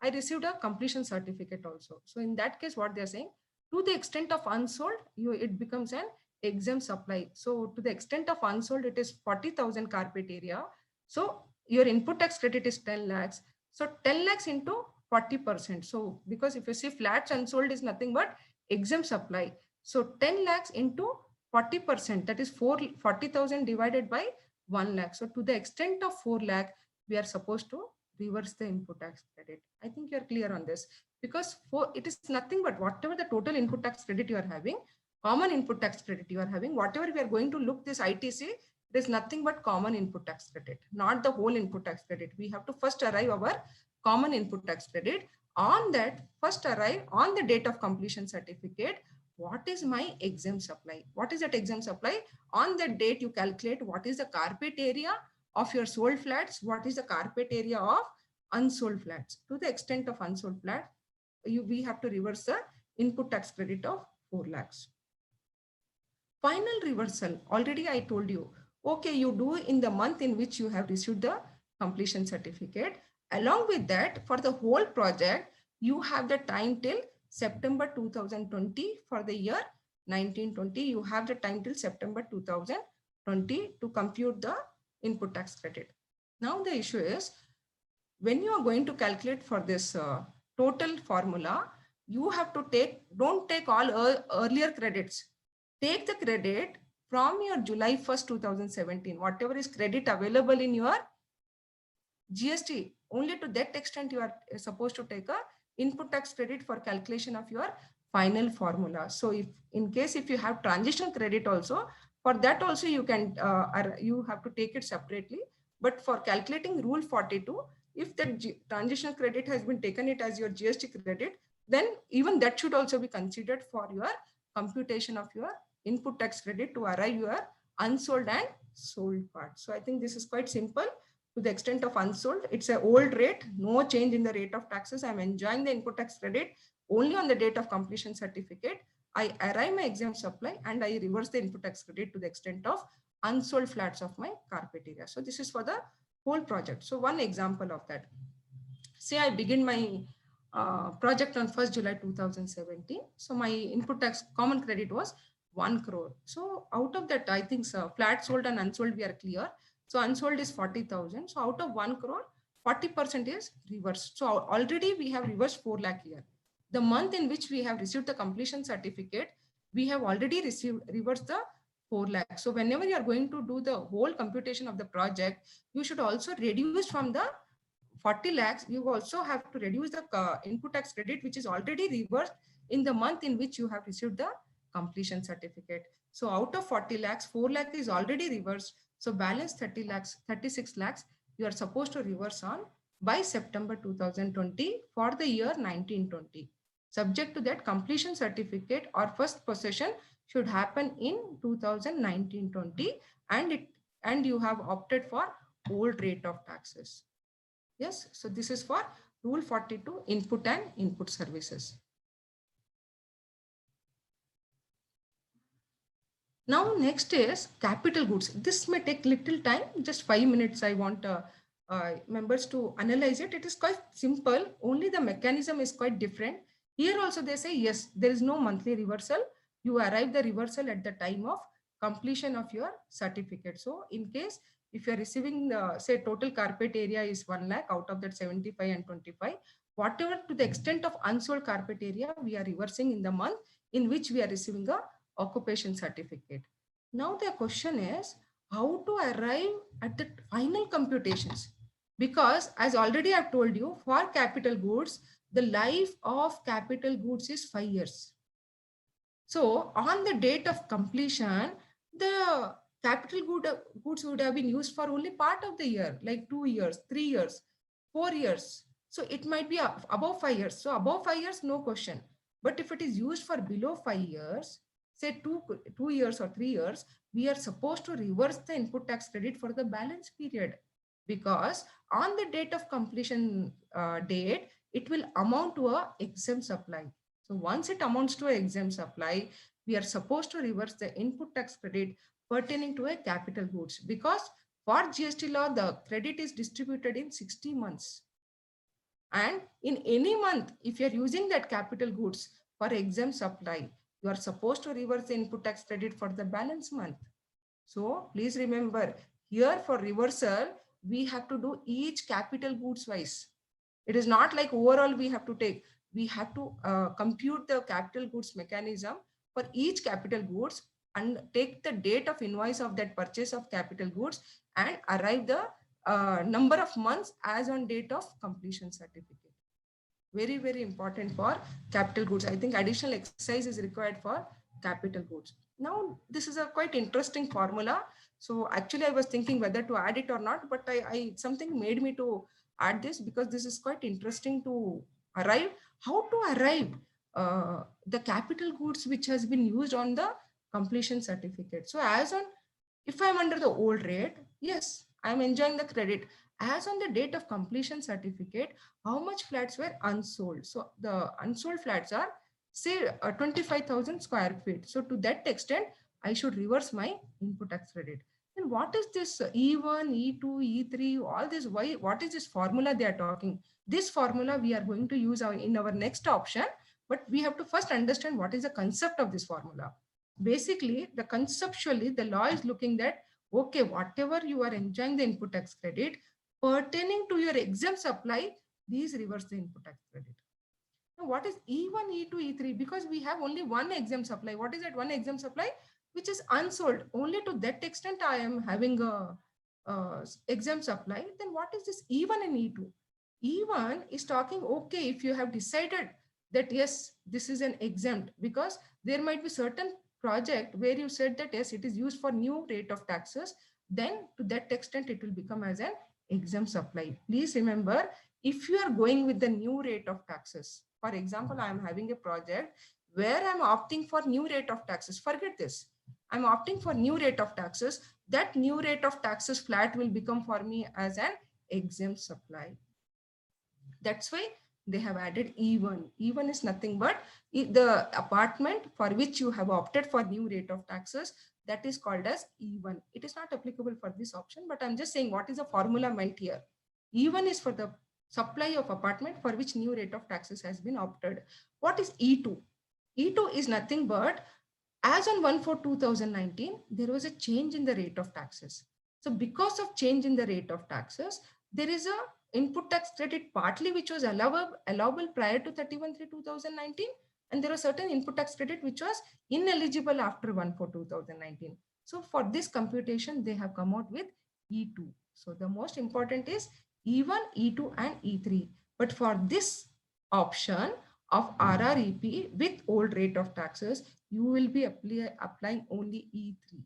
I received a completion certificate also. So in that case, what they're saying, to the extent of unsold, it becomes an exempt supply. So to the extent of unsold, it is 40,000 carpet area. So your input tax credit is 10 lakhs. So 10 lakhs into 40%. So because if you see flats unsold is nothing but exempt supply. So 10 lakhs into 40%, that is 40,000 divided by 1 lakh. So to the extent of 4 lakh, we are supposed to reverse the input tax credit. I think you're clear on this because it is nothing but whatever the total input tax credit you are having, common input tax credit you are having, whatever we are going to look this ITC, it is nothing but common input tax credit, not the whole input tax credit. We have to first arrive our common input tax credit. On that, first arrive on the date of completion certificate, what is my exempt supply? What is that exempt supply? On that date, you calculate what is the carpet area of your sold flats, what is the carpet area of unsold flats. To the extent of unsold flat, we have to reverse the input tax credit of 4 lakhs. Final reversal, already I told you, okay, you do in the month in which you have received the completion certificate. Along with that, for the whole project, you have the time till September 2020 for the year 1920. You have the time till September 2020 to compute the input tax credit. Now the issue is, when you are going to calculate for this total formula, you have to don't take all earlier credits. Take the credit from your July 1st, 2017, whatever is credit available in your GST, only to that extent you are supposed to take a input tax credit for calculation of your final formula. So if in case if you have transitional credit also, for that also you can you have to take it separately. But for calculating rule 42, if the transitional credit has been taken it as your GST credit, then even that should also be considered for your computation of your input tax credit to arrive your unsold and sold part. So I think this is quite simple. To the extent of unsold, it's an old rate, no change in the rate of taxes. I'm enjoying the input tax credit only on the date of completion certificate. I arrive my exempt supply and I reverse the input tax credit to the extent of unsold flats of my carpet area. So this is for the whole project. So one example of that. Say I begin my project on 1st July 2017. So my input tax common credit was 1 crore. So out of that, I think flat sold and unsold we are clear. So unsold is 40,000. So out of 1 crore, 40% is reversed. So already we have reversed 4 lakh here. The month in which we have received the completion certificate, we have already reversed the 4 lakh. So whenever you are going to do the whole computation of the project, you should also reduce from the 40 lakhs, you also have to reduce the input tax credit, which is already reversed in the month in which you have received the completion certificate. So out of 40 lakhs, 4 lakh is already reversed. So balance 30 lakhs, 36 lakhs, you are supposed to reverse on by September 2020 for the year 1920. Subject to that, completion certificate or first possession should happen in 2019-20, and you have opted for old rate of taxes. Yes, so this is for rule 42, input and input services. Now next is capital goods. This may take little time, just 5 minutes. I want members to analyze it. It is quite simple, only the mechanism is quite different. Here also they say, yes, there is no monthly reversal. You arrive the reversal at the time of completion of your certificate. So in case if you are receiving the, say, total carpet area is 1 lakh, out of that 75 and 25, whatever to the extent of unsold carpet area, we are reversing in the month in which we are receiving a occupation certificate. Now the question is how to arrive at the final computations, because as already I've told you, for capital goods, the life of capital goods is 5 years. So on the date of completion, the capital goods would have been used for only part of the year, like 2 years, 3 years, 4 years. So it might be above 5 years. So above 5 years, no question. But if it is used for below 5 years, say 2 years or 3 years, we are supposed to reverse the input tax credit for the balance period, because on the date of completion date, it will amount to a exempt supply. So once it amounts to an exempt supply, we are supposed to reverse the input tax credit pertaining to a capital goods, because for GST law, the credit is distributed in 60 months. And in any month, if you are using that capital goods for exempt supply, you are supposed to reverse the input tax credit for the balance month. So please remember, here for reversal, we have to do each capital goods wise. It is not like overall we have to take. We have to compute the capital goods mechanism for each capital goods and take the date of invoice of that purchase of capital goods and arrive the number of months as on date of completion certificate. Very, very important for capital goods. I think additional exercise is required for capital goods. Now, this is a quite interesting formula. So actually I was thinking whether to add it or not, but something made me to add this, because this is quite interesting to arrive. How to arrive the capital goods which has been used on the completion certificate. So as on, if I'm under the old rate, yes, I'm enjoying the credit. As on the date of completion certificate, how much flats were unsold? So the unsold flats are, say, 25,000 square feet. So to that extent, I should reverse my input tax credit. And what is this E1, E2, E3, all this? Why? What is this formula they are talking? This formula we are going to use in our next option, but we have to first understand what is the concept of this formula. Basically, conceptually, the law is looking at, okay, whatever you are enjoying the input tax credit, pertaining to your exempt supply, these reverse the input tax credit. Now, what is E1, E2, E3? Because we have only one exempt supply. What is that one exempt supply? Which is unsold. Only to that extent I am having a exempt supply. Then what is this E1 and E2? E1 is talking, okay, if you have decided that yes, this is an exempt, because there might be certain project where you said that yes, it is used for new rate of taxes, then to that extent it will become as an exempt supply. Please remember, if you are going with the new rate of taxes, for example, I am having a project where I'm opting for new rate of taxes. Forget this. I'm opting for new rate of taxes. That new rate of taxes flat will become for me as an exempt supply. That's why they have added E1. E1 is nothing but the apartment for which you have opted for new rate of taxes, that is called as E1. It is not applicable for this option, but I'm just saying what is the formula meant here. E1 is for the supply of apartment for which new rate of taxes has been opted. What is E2? E2 is nothing but as on 1/4/2019, there was a change in the rate of taxes. So because of change in the rate of taxes, there is a input tax credit partly which was allowable prior to 31/3/2019, and there was certain input tax credit which was ineligible after 1/4/2019. So for this computation, they have come out with E2. So the most important is E1, E2, and E3. But for this option of RREP with old rate of taxes, you will be applying only E3.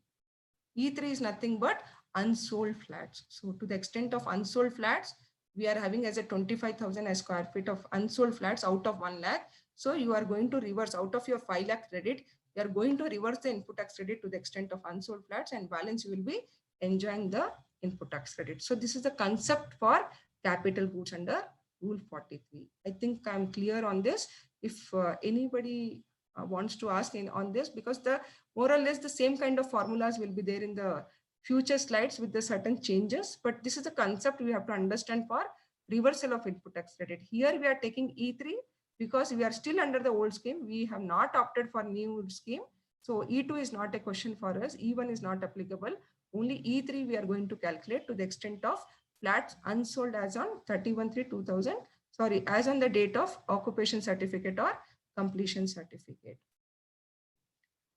E3 is nothing but unsold flats. So to the extent of unsold flats, we are having as a 25,000 square feet of unsold flats out of 1 lakh. So you are going to reverse out of your 5 lakh credit. You are going to reverse the input tax credit to the extent of unsold flats, and balance you will be enjoying the input tax credit. So this is the concept for capital goods under Rule 43. I think I'm clear on this. If anybody wants to ask on this, because the more or less the same kind of formulas will be there in the future slides with the certain changes, but this is the concept we have to understand for reversal of input tax credit. Here we are taking E3 because we are still under the old scheme. We have not opted for new scheme. So E2 is not a question for us. E1 is not applicable. Only E3 we are going to calculate to the extent of flats unsold as on 31/3/2000. Sorry, as on the date of occupation certificate or completion certificate.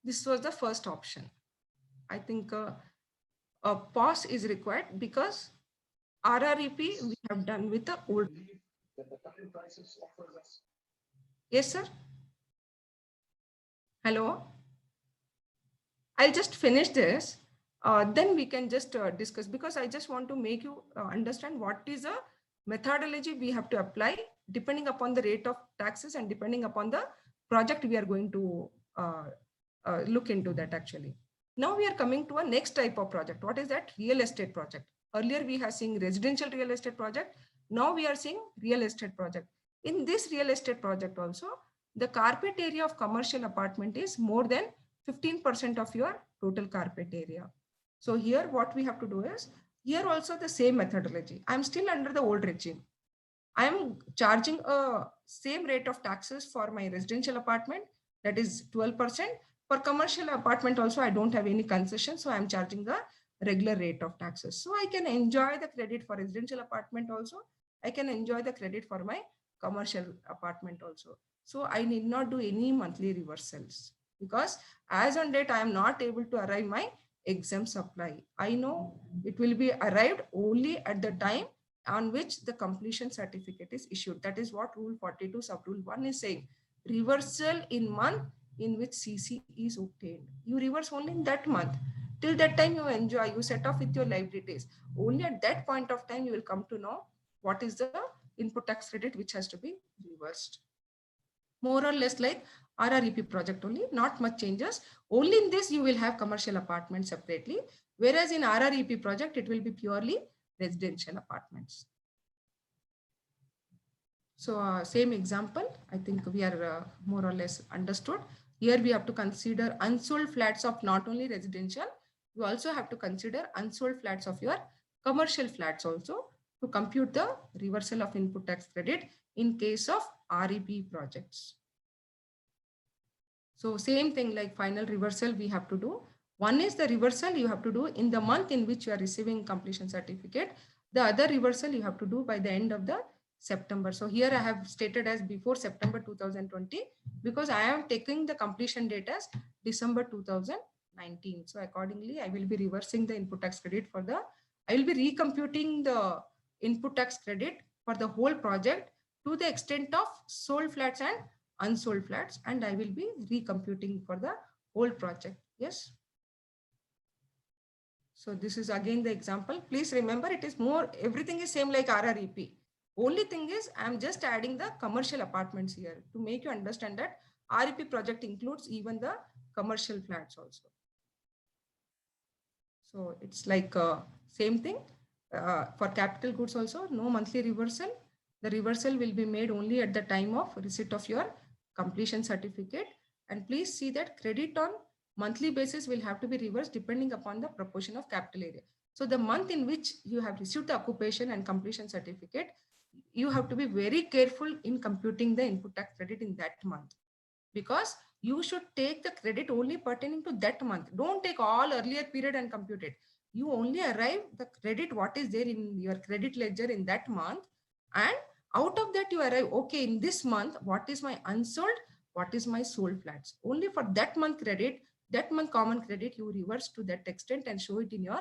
This was the first option. I think a pause is required because RREP we have done with the old. Yes, sir. Hello. I'll just finish this. Then we can just discuss, because I just want to make you understand what is a methodology we have to apply depending upon the rate of taxes and depending upon the project we are going to look into that actually. Now we are coming to a next type of project. What is that? Real estate project. Earlier we have seen residential real estate project. Now we are seeing real estate project. In this real estate project also, the carpet area of commercial apartment is more than 15% of your total carpet area. So here what we have to do is, here also the same methodology. I'm still under the old regime. I'm charging a same rate of taxes for my residential apartment, that is 12%. For commercial apartment also, I don't have any concession. So I'm charging the regular rate of taxes. So I can enjoy the credit for residential apartment also. I can enjoy the credit for my commercial apartment also. So I need not do any monthly reversals, because as on date, I am not able to arrive my exempt supply. I know it will be arrived only at the time on which the completion certificate is issued. That is what Rule 42 sub Rule 1 is saying. Reversal in month in which CC is obtained. You reverse only in that month. Till that time you enjoy, you set off with your liabilities. Only at that point of time you will come to know what is the input tax credit which has to be reversed. More or less like RREP project only, not much changes. Only in this you will have commercial apartments separately, whereas in RREP project it will be purely residential apartments. So same example, I think we are more or less understood. Here we have to consider unsold flats of not only residential, you also have to consider unsold flats of your commercial flats also to compute the reversal of input tax credit in case of REP projects. So same thing like final reversal we have to do. One is the reversal you have to do in the month in which you are receiving completion certificate. The other reversal you have to do by the end of the September. So here I have stated as before September 2020 because I am taking the completion date as December 2019. So accordingly, I will be reversing the input tax credit for the, I will be recomputing the input tax credit for the whole project to the extent of sold flats and unsold flats, and I will be recomputing for the whole project. Yes. So this is again the example. Please remember, it is more, everything is same like RREP. Only thing is I'm just adding the commercial apartments here to make you understand that REP project includes even the commercial flats also. So it's like same thing for capital goods also, no monthly reversal. The reversal will be made only at the time of receipt of your completion certificate. And please see that credit on monthly basis will have to be reversed depending upon the proportion of capital area. So the month in which you have received the occupation and completion certificate, you have to be very careful in computing the input tax credit in that month, because you should take the credit only pertaining to that month. Don't take all earlier period and compute it. You only arrive the credit what is there in your credit ledger in that month, and out of that you arrive, okay, in this month, what is my unsold, what is my sold flats. Only for that month credit, that month common credit, you reverse to that extent and show it in your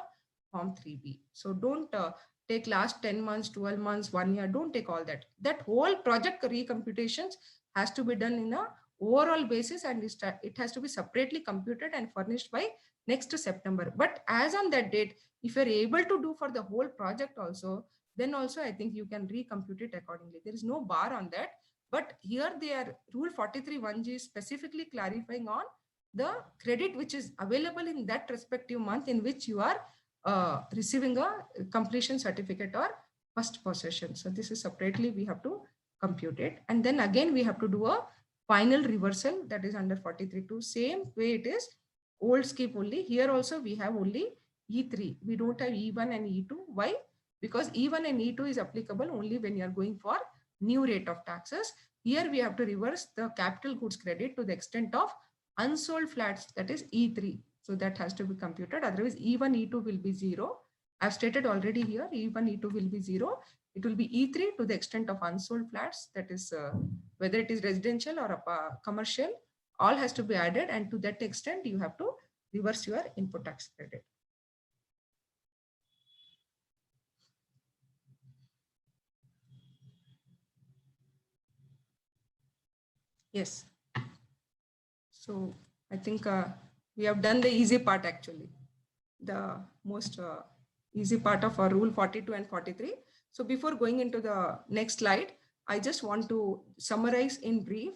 form 3B. So don't take last 10 months, 12 months, 1 year, don't take all that. That whole project recomputations has to be done in a overall basis, and it has to be separately computed and furnished by next September. But as on that date, if you're able to do for the whole project also, then also I think you can recompute it accordingly. There is no bar on that. But here they are, rule 43(1)(g) is specifically clarifying on the credit which is available in that respective month in which you are receiving a completion certificate or first possession. So this is separately we have to compute it. And then again we have to do a final reversal, that is under 43(2). Same way it is old scheme only. Here also we have only E3. We don't have E1 and E2. Why? Because E1 and E2 is applicable only when you are going for new rate of taxes. Here we have to reverse the capital goods credit to the extent of unsold flats, that is E3. So that has to be computed. Otherwise E1, E2 will be 0. I've stated already here, E1, E2 will be 0. It will be E3 to the extent of unsold flats, that is whether it is residential or commercial, all has to be added, and to that extent you have to reverse your input tax credit. Yes. So I think we have done the easy part actually, the most easy part of our rule 42 and 43. So before going into the next slide, I just want to summarize in brief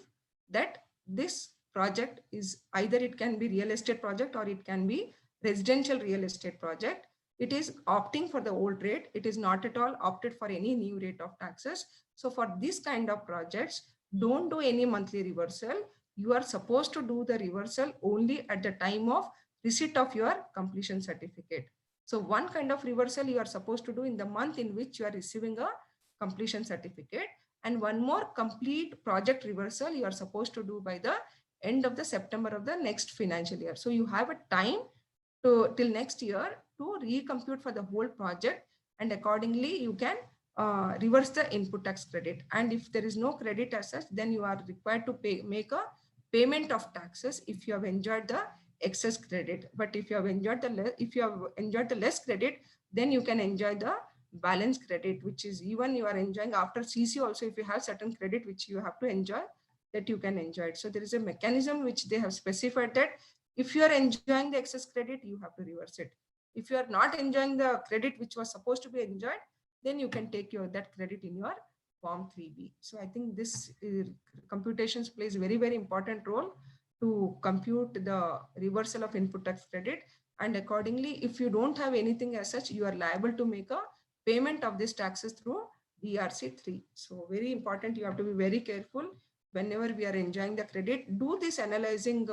that this project is either it can be real estate project or it can be residential real estate project. It is opting for the old rate. It is not at all opted for any new rate of taxes. So for this kind of projects, don't do any monthly reversal. You are supposed to do the reversal only at the time of receipt of your completion certificate. So one kind of reversal you are supposed to do in the month in which you are receiving a completion certificate, and one more complete project reversal you are supposed to do by the end of the September of the next financial year. So you have a time to till next year to recompute for the whole project, and accordingly you can reverse the input tax credit. And if there is no credit as such, then you are required to make a payment of taxes if you have enjoyed the excess credit. But if you have enjoyed the less credit, then you can enjoy the balance credit, which is even you are enjoying after CC also. If you have certain credit which you have to enjoy, that you can enjoy it. So there is a mechanism which they have specified that if you are enjoying the excess credit, you have to reverse it. If you are not enjoying the credit which was supposed to be enjoyed, then you can take that credit in your form 3B. So I think this computations plays very, very important role to compute the reversal of input tax credit. And accordingly, if you don't have anything as such, you are liable to make a payment of these taxes through DRC3. So very important, you have to be very careful whenever we are enjoying the credit. Do this analyzing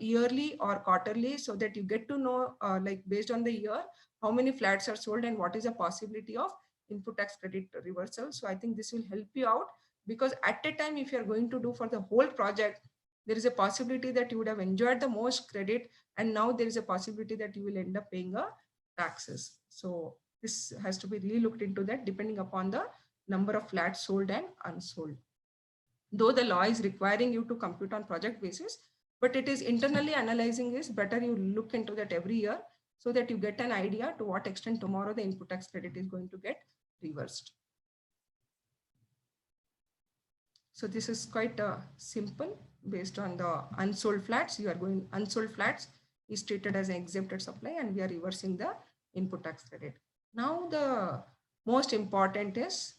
yearly or quarterly, so that you get to know like based on the year, how many flats are sold and what is the possibility of input tax credit reversal. So I think this will help you out, because at a time, if you are going to do for the whole project, there is a possibility that you would have enjoyed the most credit, and now there is a possibility that you will end up paying taxes. So this has to be really looked into, that depending upon the number of flats sold and unsold. Though the law is requiring you to compute on project basis, but it is internally analyzing is better you look into that every year, so that you get an idea to what extent tomorrow the input tax credit is going to get reversed. So this is quite simple based on the unsold flats. You are going unsold flats is treated as an exempted supply and we are reversing the input tax credit. Now the most important is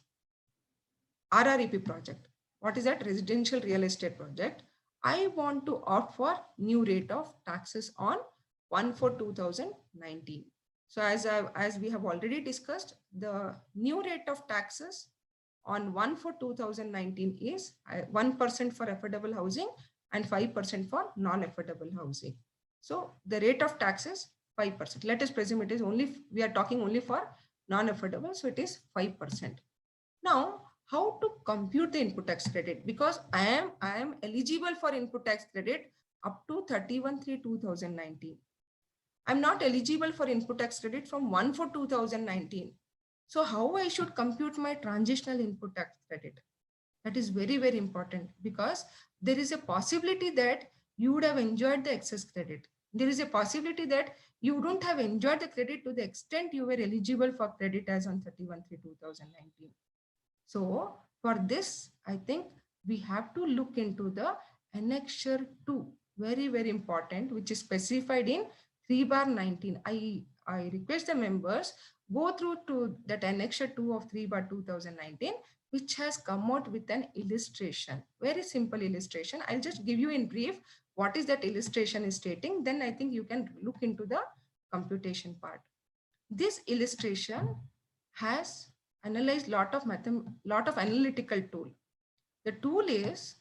RREP project. What is that? Residential real estate project. I want to opt for new rate of taxes on 1/4/2019. So as we have already discussed, the new rate of taxes on 1/4/2019 is 1% for affordable housing and 5% for non-affordable housing. So the rate of tax is 5%. Let us presume it is only, we are talking only for non-affordable, so it is 5%. Now, how to compute the input tax credit? Because I am eligible for input tax credit up to 31/3/2019. I'm not eligible for input tax credit from 1/4/2019. So how I should compute my transitional input tax credit? That is very, very important because there is a possibility that you would have enjoyed the excess credit. There is a possibility that you don't have enjoyed the credit to the extent you were eligible for credit as on 31/3/2019. So for this, I think we have to look into the annexure 2, very, very important, which is specified in 3/19. I request the members go through to that annexure 2 of 3/2019, which has come out with an illustration, very simple illustration. I'll just give you in brief what is that illustration is stating. Then I think you can look into the computation part. This illustration has analyzed lot of analytical tool. The tool is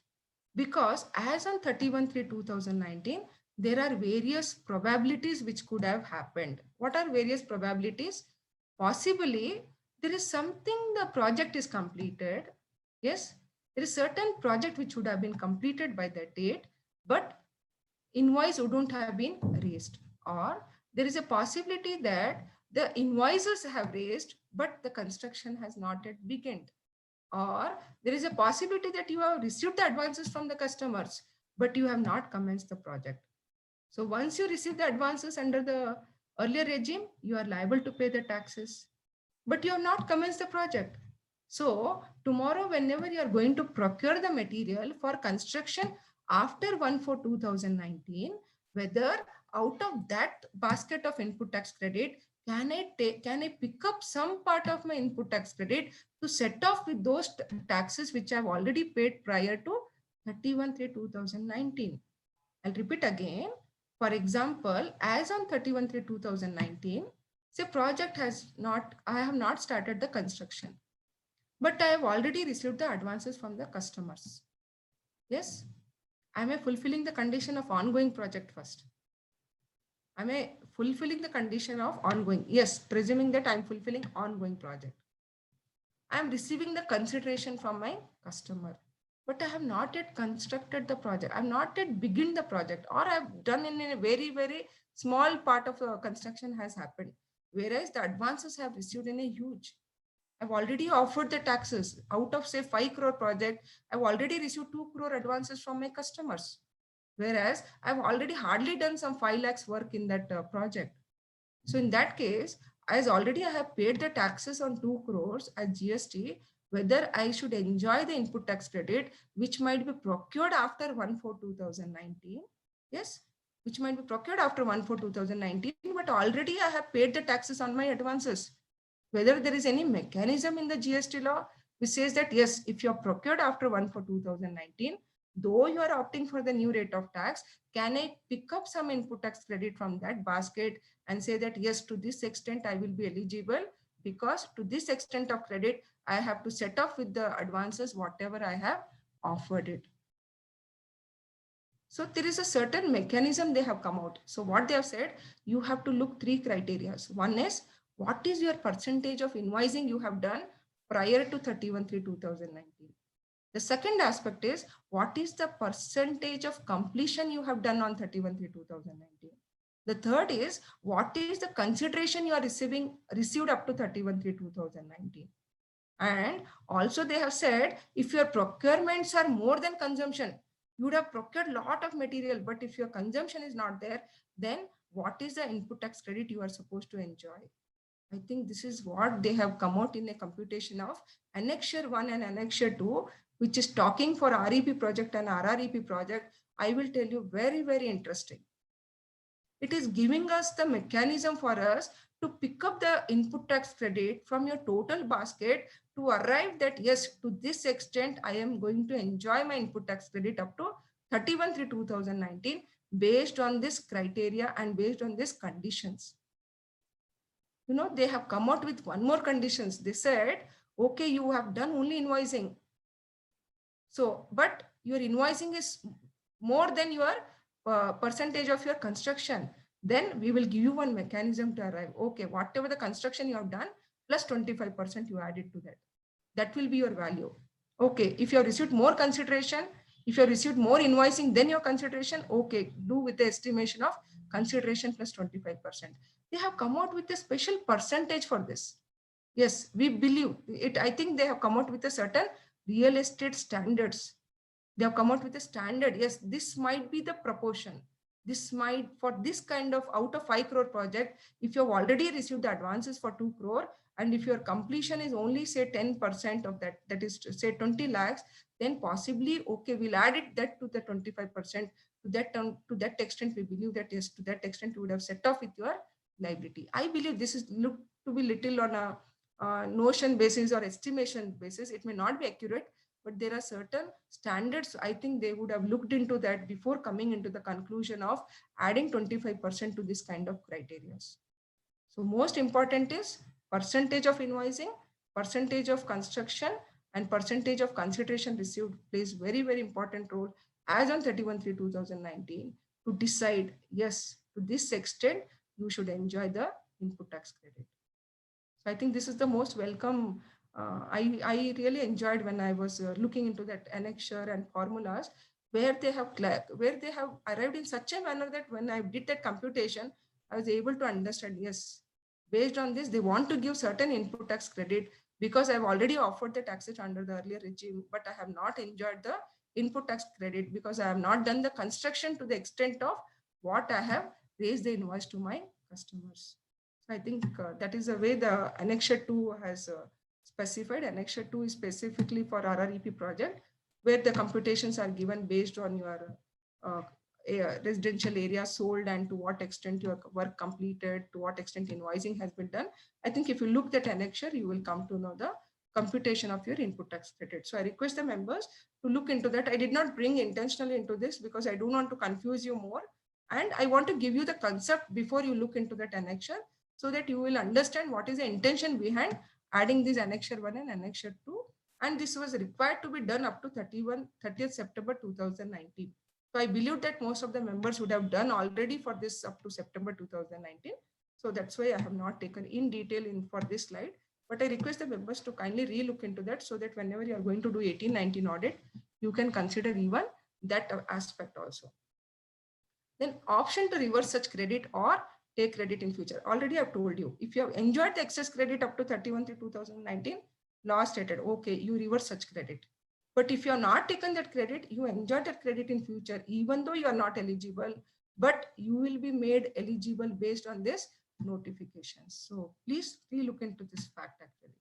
because as on 31/3/2019, there are various probabilities which could have happened. What are various probabilities? Possibly there is something, the project is completed. Yes, there is certain project which would have been completed by that date, but invoice wouldn't have been raised. Or there is a possibility that the invoices have raised, but the construction has not yet begun. Or there is a possibility that you have received the advances from the customers, but you have not commenced the project. So once you receive the advances under the earlier regime, you are liable to pay the taxes, but you have not commenced the project. So tomorrow, whenever you are going to procure the material for construction after 1/4/2019, whether out of that basket of input tax credit, can I pick up some part of my input tax credit to set off with those taxes which I've already paid prior to 31/3/2019. I'll repeat again. For example, as on 31/3/2019, say project has not, I have not started the construction, but I have already received the advances from the customers. Yes, am I fulfilling the condition of ongoing project first? Am I fulfilling the condition of ongoing? Yes, presuming that I'm fulfilling ongoing project. I'm receiving the consideration from my customer, but I have not yet constructed the project. I've not yet begun the project, or I've done in a very, very small part of the construction has happened. Whereas the advances have received in a huge. I've already offered the taxes out of say 5 crore project. I've already received 2 crore advances from my customers. Whereas I've already hardly done some 5 lakhs work in that project. So in that case, as already I have paid the taxes on 2 crores as GST, whether I should enjoy the input tax credit, which might be procured after 1/4/2019. Yes, which might be procured after 1/4/2019, but already I have paid the taxes on my advances. Whether there is any mechanism in the GST law which says that, yes, if you are procured after 1/4/2019, though you are opting for the new rate of tax, can I pick up some input tax credit from that basket and say that, yes, to this extent, I will be eligible because to this extent of credit, I have to set off with the advances, whatever I have offered it. So there is a certain mechanism they have come out. So what they have said, you have to look 3 criteria. One is, what is your percentage of invoicing you have done prior to 31/3/2019? The second aspect is, what is the percentage of completion you have done on 31/3/2019? The third is, what is the consideration you are received up to 31/3/2019? And also they have said, if your procurements are more than consumption, you would have procured a lot of material, but if your consumption is not there, then what is the input tax credit you are supposed to enjoy? I think this is what they have come out in a computation of Annexure 1 and Annexure 2, which is talking for REP project and RREP project, I will tell you very, very interesting. It is giving us the mechanism for us to pick up the input tax credit from your total basket to arrive that, yes, to this extent, I am going to enjoy my input tax credit up to 31/3/2019 based on this criteria and based on these conditions. You know, they have come out with one more conditions. They said, okay, you have done only invoicing. So, but your invoicing is more than your percentage of your construction. Then we will give you one mechanism to arrive. Okay, whatever the construction you have done, plus 25% you added to that. That will be your value. Okay, if you have received more consideration, if you have received more invoicing than your consideration, okay, do with the estimation of consideration plus 25%. They have come out with a special percentage for this. Yes, we believe it. I think they have come out with a certain real estate standards. They have come out with a standard. Yes, this might be the proportion. This might, for this kind of out of 5 crore project, if you have already received the advances for 2 crore, and if your completion is only say 10% of that, that is to say 20 lakhs, then possibly, okay, we'll add it that to the 25%. To that extent, we believe that yes, to that extent, you would have set off with your liability. I believe this is look to be little on a notion basis or estimation basis. It may not be accurate, but there are certain standards. I think they would have looked into that before coming into the conclusion of adding 25% to this kind of criteria. So most important is percentage of invoicing, percentage of construction, and percentage of consideration received plays very, very important role as on 31/3/2019 to decide, yes, to this extent, you should enjoy the input tax credit. So I think this is the most welcome. I really enjoyed when I was looking into that annexure and formulas where they have arrived in such a manner that when I did that computation, I was able to understand, yes, based on this, they want to give certain input tax credit because I've already offered the taxes under the earlier regime, but I have not enjoyed the input tax credit because I have not done the construction to the extent of what I have raised the invoice to my customers. So I think that is the way the Annexure 2 has specified. Annexure 2 is specifically for RREP project, where the computations are given based on your residential area sold and to what extent your work completed, to what extent invoicing has been done. I think if you look at annexure, you will come to know the computation of your input tax credit. So I request the members to look into that. I did not bring intentionally into this because I don't want to confuse you more. And I want to give you the concept before you look into that annexure so that you will understand what is the intention behind adding this annexure 1 and annexure 2. And this was required to be done up to 30th September 2019. So I believe that most of the members would have done already for this up to September 2019. So that's why I have not taken in detail for this slide. But I request the members to kindly relook into that so that whenever you are going to do 18-19 audit, you can consider even that aspect also. Then option to reverse such credit or take credit in future. Already I've told you, if you have enjoyed the excess credit up to 31/3/2019, law stated, okay, you reverse such credit. But if you have not taken that credit, you enjoy that credit in future, even though you are not eligible, but you will be made eligible based on this notifications. So please look into this fact actually.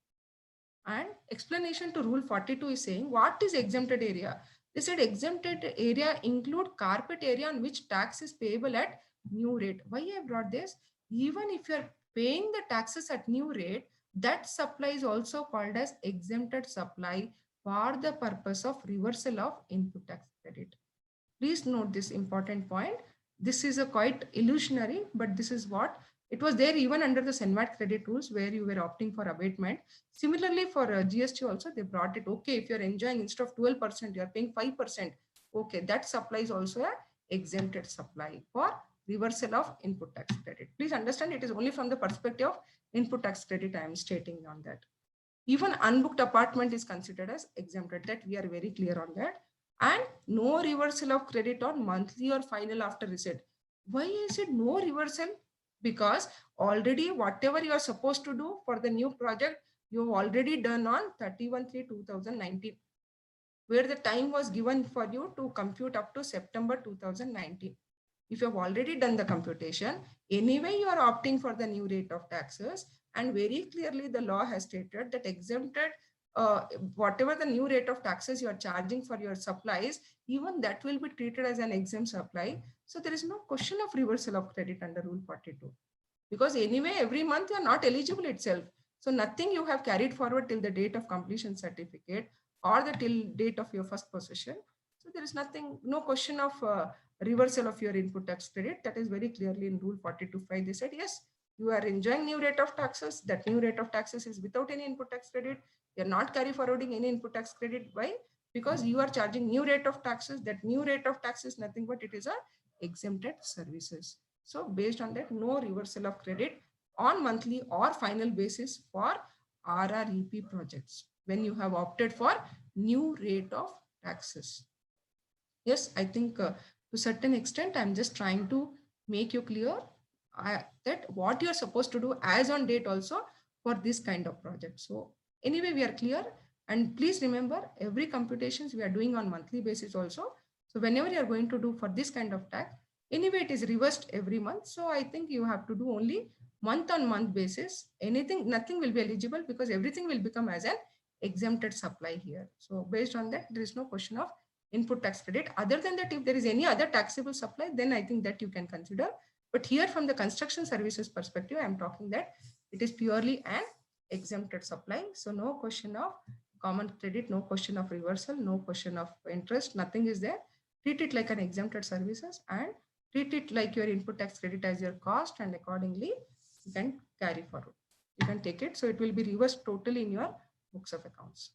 And explanation to rule 42 is saying, what is exempted area? They said exempted area include carpet area on which tax is payable at new rate. Why I brought this? Even if you're paying the taxes at new rate, that supply is also called as exempted supply for the purpose of reversal of input tax credit. Please note this important point. This is a quite illusionary, but this is what it was there even under the SENVAT credit rules where you were opting for abatement. Similarly, for GST also, they brought it. Okay, if you're enjoying instead of 12%, you're paying 5%. Okay, that supply is also a exempted supply for reversal of input tax credit. Please understand it is only from the perspective of input tax credit I am stating on that. Even unbooked apartment is considered as exempted. That we are very clear on that. And no reversal of credit on monthly or final after receipt. Why is it no reversal? Because already whatever you are supposed to do for the new project, you have already done on 31/3/2019, where the time was given for you to compute up to September 2019. If you have already done the computation, anyway, you are opting for the new rate of taxes. And very clearly, the law has stated that exempted whatever the new rate of taxes you are charging for your supplies, even that will be treated as an exempt supply. So there is no question of reversal of credit under Rule 42. Because anyway, every month you are not eligible itself. So nothing you have carried forward till the date of completion certificate or the till date of your first possession. So there is nothing, no question of reversal of your input tax credit. That is very clearly in Rule 42.5. They said, yes, you are enjoying new rate of taxes. That new rate of taxes is without any input tax credit. You are not carry forwarding any input tax credit. Why? Because you are charging new rate of taxes. That new rate of taxes, nothing but it is a exempted services. So based on that, no reversal of credit on monthly or final basis for RREP projects when you have opted for new rate of taxes. Yes, I think to certain extent, I'm just trying to make you clear that what you're supposed to do as on date also for this kind of project. So anyway, we are clear. And please remember, every computations we are doing on monthly basis also. So whenever you're going to do for this kind of tax, anyway, it is reversed every month. So I think you have to do only month on month basis. Anything, nothing will be eligible because everything will become as an exempted supply here. So based on that, there is no question of input tax credit. Other than that, if there is any other taxable supply, then I think that you can consider. But here from the construction services perspective, I'm talking that it is purely an exempted supply. So no question of common credit, no question of reversal, no question of interest, nothing is there. Treat it like an exempted services and treat it like your input tax credit as your cost, and accordingly you can carry forward. You can take it. So it will be reversed totally in your books of accounts.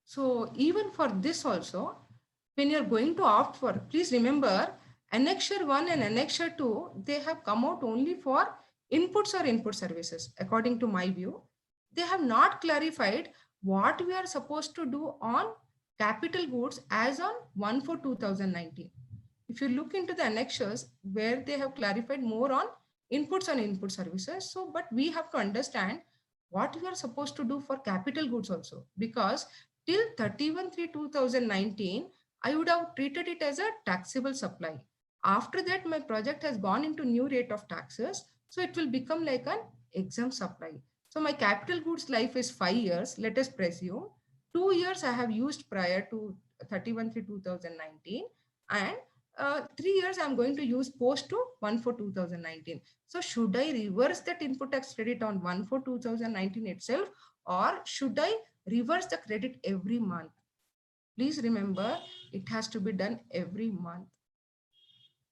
So even for this also, when you're going to opt for, please remember Annexure 1 and Annexure 2, they have come out only for inputs or input services. According to my view, they have not clarified what we are supposed to do on capital goods as on 1/4/2019. If you look into the annexures where they have clarified more on inputs and input services. So, but we have to understand what we are supposed to do for capital goods also, because till 31/3/2019, I would have treated it as a taxable supply. After that, my project has gone into new rate of taxes. So it will become like an exempt supply. So my capital goods life is 5 years. Let us presume 2 years I have used prior to 31/3/2019, and 3 years I'm going to use post to 1/4/2019. So should I reverse that input tax credit on 1/4/2019 itself, or should I reverse the credit every month? Please remember, it has to be done every month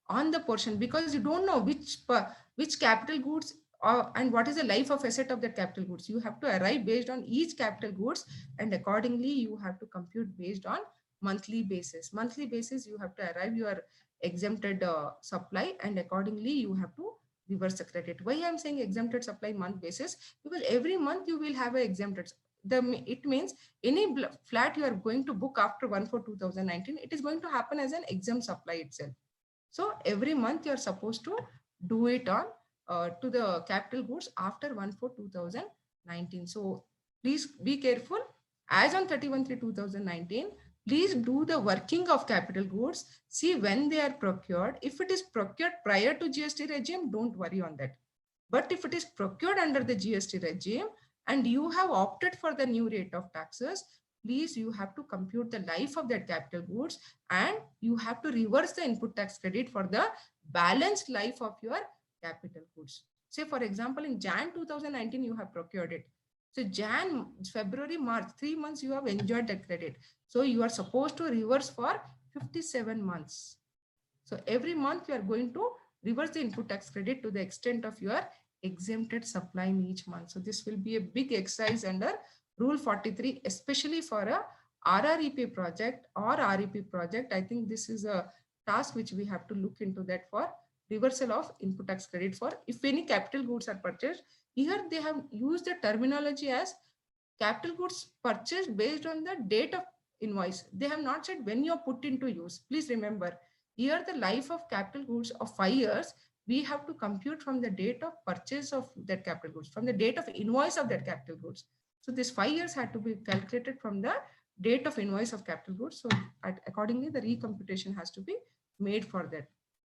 on the portion, because you don't know which capital goods and what is the life of asset of that capital goods. You have to arrive based on each capital goods, and accordingly you have to compute based on monthly basis. Monthly basis, you have to arrive your exempted supply, and accordingly you have to reverse the credit. Why I'm saying exempted supply month basis? Because every month you will have a exempted. It means any flat you are going to book after 1/4/2019, it is going to happen as an exempt supply itself. So every month you are supposed to do it on to the capital goods after 1/4/2019. So please be careful. As on 31/3/2019, please do the working of capital goods. See when they are procured. If it is procured prior to GST regime, don't worry on that. But if it is procured under the GST regime and you have opted for the new rate of taxes, please, you have to compute the life of that capital goods, and you have to reverse the input tax credit for the balanced life of your capital goods. Say, for example, in Jan 2019, you have procured it. So Jan, February, March, 3 months, you have enjoyed that credit. So you are supposed to reverse for 57 months. So every month you are going to reverse the input tax credit to the extent of your exempted supply in each month. So this will be a big exercise under Rule 43, especially for a RREP project or REP project. I think this is a task which we have to look into, that for reversal of input tax credit for if any capital goods are purchased. Here they have used the terminology as capital goods purchased based on the date of invoice. They have not said when you are put into use. Please remember, here the life of capital goods of 5 years, we have to compute from the date of purchase of that capital goods, from the date of invoice of that capital goods. So this 5 years had to be calculated from the date of invoice of capital goods. So accordingly, the recomputation has to be made for that.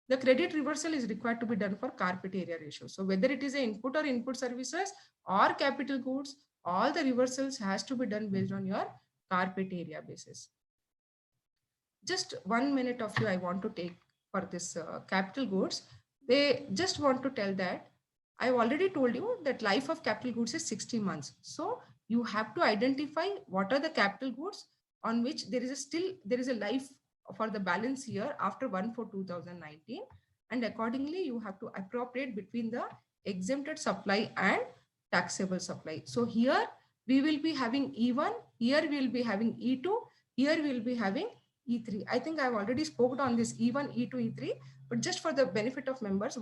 the credit reversal is required to be done for carpet area ratio. So whether it is an input or input services or capital goods, all the reversals has to be done based on your carpet area basis. Just 1 minute of you I want to take for this capital goods. They just want to tell that I've already told you that life of capital goods is 60 months. So you have to identify what are the capital goods on which there is a life for the balance year after 1/4/2019, and accordingly you have to appropriate between the exempted supply and taxable supply. So here we will be having E1, here we will be having E2, here we will be having E3. I think I've already spoken on this E1, E2, E3, but just for the benefit of members,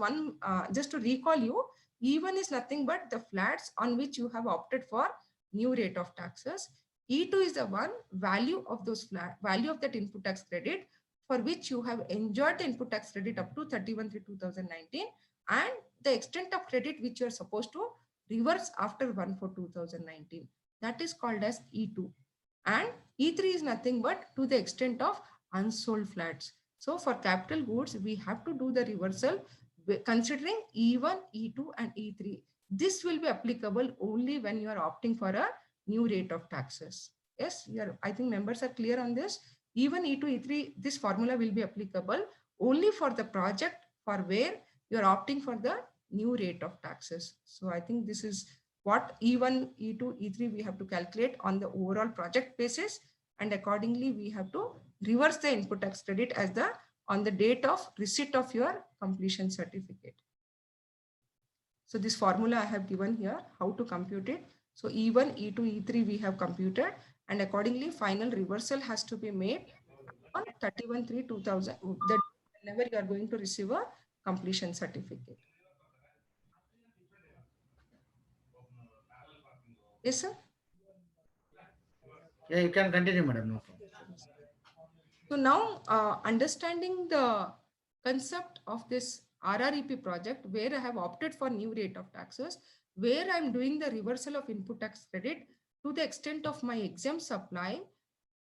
just to recall you, E1 is nothing but the flats on which you have opted for new rate of taxes. E2 is the one value of those value of that input tax credit for which you have enjoyed the input tax credit up to 31/3/2019, and the extent of credit which you are supposed to reverse after 1/4/2019. That is called as E2. And E3 is nothing but to the extent of unsold flats. So for capital goods, we have to do the reversal considering E1, E2 and E3. This will be applicable only when you are opting for a new rate of taxes. Yes, I think members are clear on this. E1, E2, E3, this formula will be applicable only for the project for where you are opting for the new rate of taxes. So I think this is what E1, E2, E3 we have to calculate on the overall project basis, and accordingly we have to reverse the input tax credit as on the date of receipt of your completion certificate. So this formula I have given here, how to compute it. So E1, E2, E3 we have computed, and accordingly final reversal has to be made on 31/3/2000, whenever you are going to receive a completion certificate. Yes, sir? Yeah, you can continue, madam. No problem. So now understanding the concept of this RREP project, where I have opted for new rate of taxes, where I'm doing the reversal of input tax credit to the extent of my exempt supply,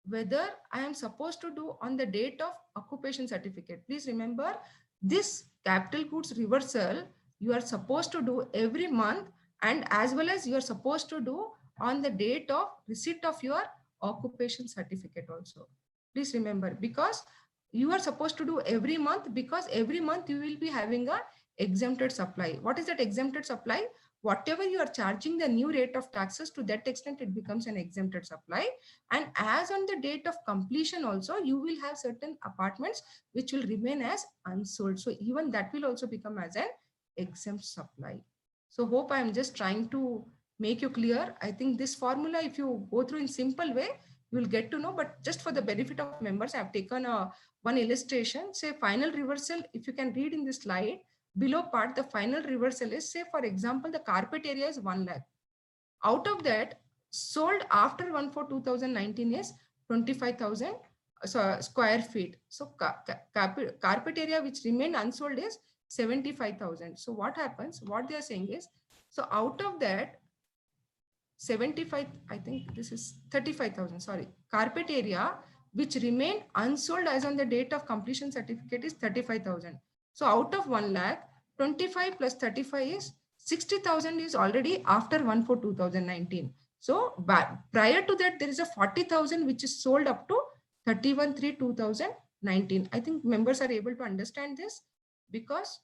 whether I am supposed to do on the date of occupation certificate. Please remember, this capital goods reversal you are supposed to do every month, and as well as you are supposed to do on the date of receipt of your occupation certificate also. Please remember, because you are supposed to do every month, because every month you will be having a exempted supply. What is that exempted supply? Whatever you are charging the new rate of taxes, to that extent it becomes an exempted supply. And as on the date of completion also, you will have certain apartments which will remain as unsold. So even that will also become as an exempt supply. So hope I am just trying to make you clear. I think this formula, if you go through in simple way, you will get to know. But just for the benefit of members, I have taken one illustration. Say final reversal, if you can read in this slide, below part, the final reversal is, say for example, the carpet area is 1 lakh. Out of that, sold after 1/4/2019 is 25,000 square feet. So carpet area which remained unsold is 75,000. So what happens? What they are saying is, so out of that 75, I think this is 35,000, sorry, carpet area which remained unsold as on the date of completion certificate is 35,000. So out of 1 lakh, 25 plus 35 is 60,000 is already after 1/4/2019. So prior to that, there is a 40,000 which is sold up to 31/3/2019. I think members are able to understand this, because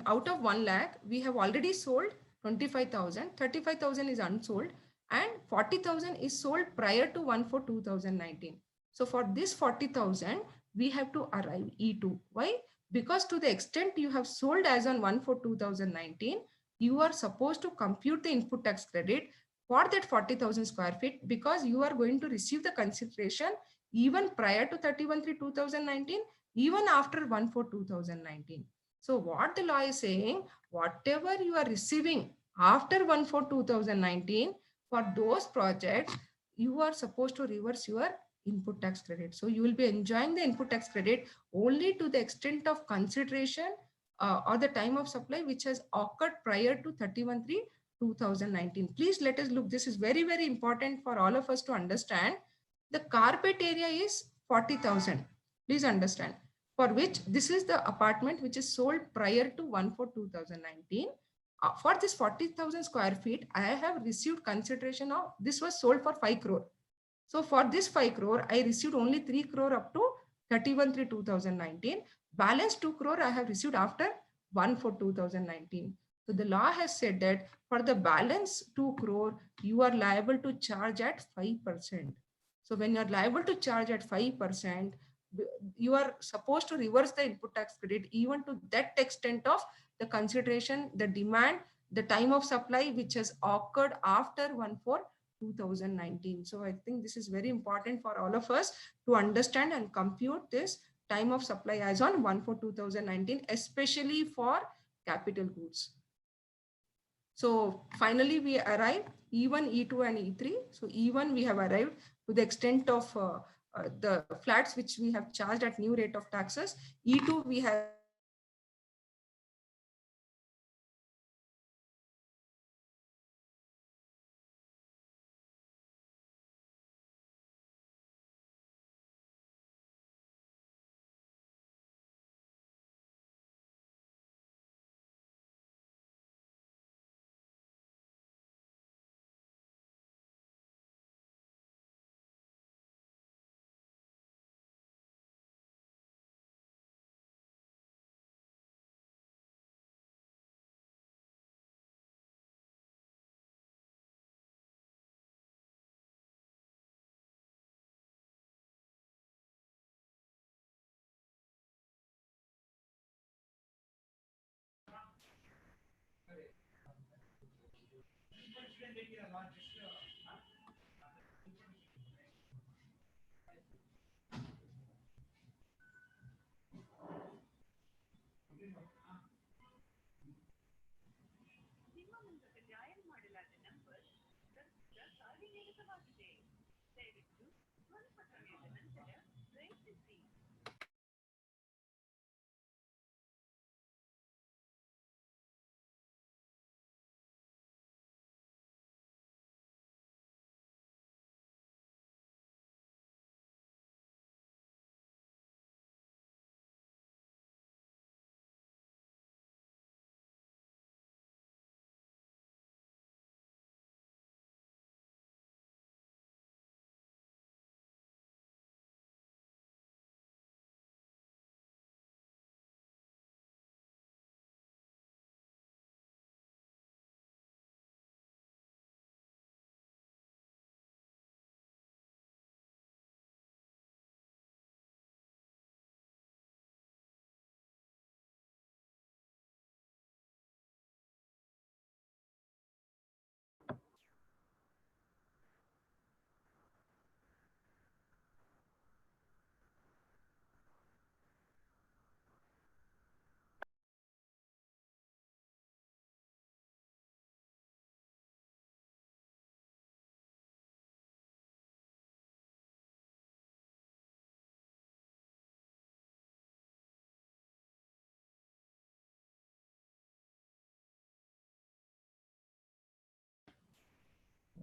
out of 1 lakh, we have already sold 25,000, 35,000 is unsold, and 40,000 is sold prior to 1/4/2019. So for this 40,000, we have to arrive E2. Why? Because to the extent you have sold as on 1/4/2019, you are supposed to compute the input tax credit for that 40,000 square feet, because you are going to receive the consideration even prior to 31/3/2019, even after 1/4/2019. So what the law is saying, whatever you are receiving after 1/4/2019, for those projects, you are supposed to reverse your input tax credit. So you will be enjoying the input tax credit only to the extent of consideration or the time of supply which has occurred prior to 31/3/2019. Please let us look. This is very, very important for all of us to understand. The carpet area is 40,000. Please understand. For which this is the apartment which is sold prior to 1/4/2019. For this 40,000 square feet, I have received consideration of this was sold for 5 crore. So for this 5 crore, I received only 3 crore up to 31/3/2019. Balance 2 crore I have received after 1/4/2019. So the law has said that for the balance 2 crore, you are liable to charge at 5%. So when you are liable to charge at 5%, you are supposed to reverse the input tax credit even to that extent of the consideration, the demand, the time of supply which has occurred after 1/4/2019. So I think this is very important for all of us to understand and compute this time of supply as on 1/4/2019, especially for capital goods. So finally, we arrived E1, E2, and E3. So E1, we have arrived to the extent of the flats which we have charged at new rate of taxes. E2, we have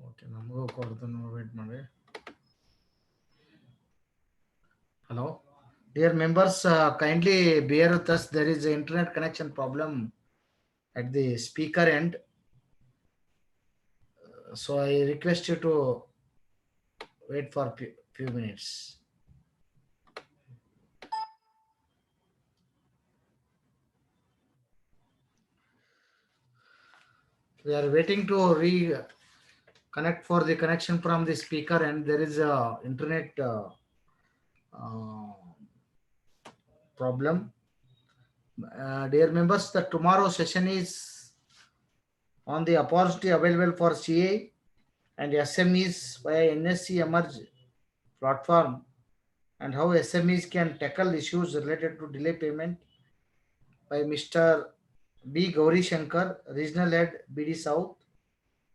Okay, ನಮಗೂ ಕೊಡ್ತಾನೆ wait ಮಾಡಿ. Hello, dear members, kindly bear with us. There is an internet connection problem at the speaker end, so I request you to wait for few minutes. We are waiting to connect for the connection from the speaker and there is a internet uh, problem. Dear members, the tomorrow session is on the opportunity available for CA and SMEs via NSC Emerge platform and how SMEs can tackle issues related to delay payment by Mr. B. Gauri Shankar, Regional Head BD South,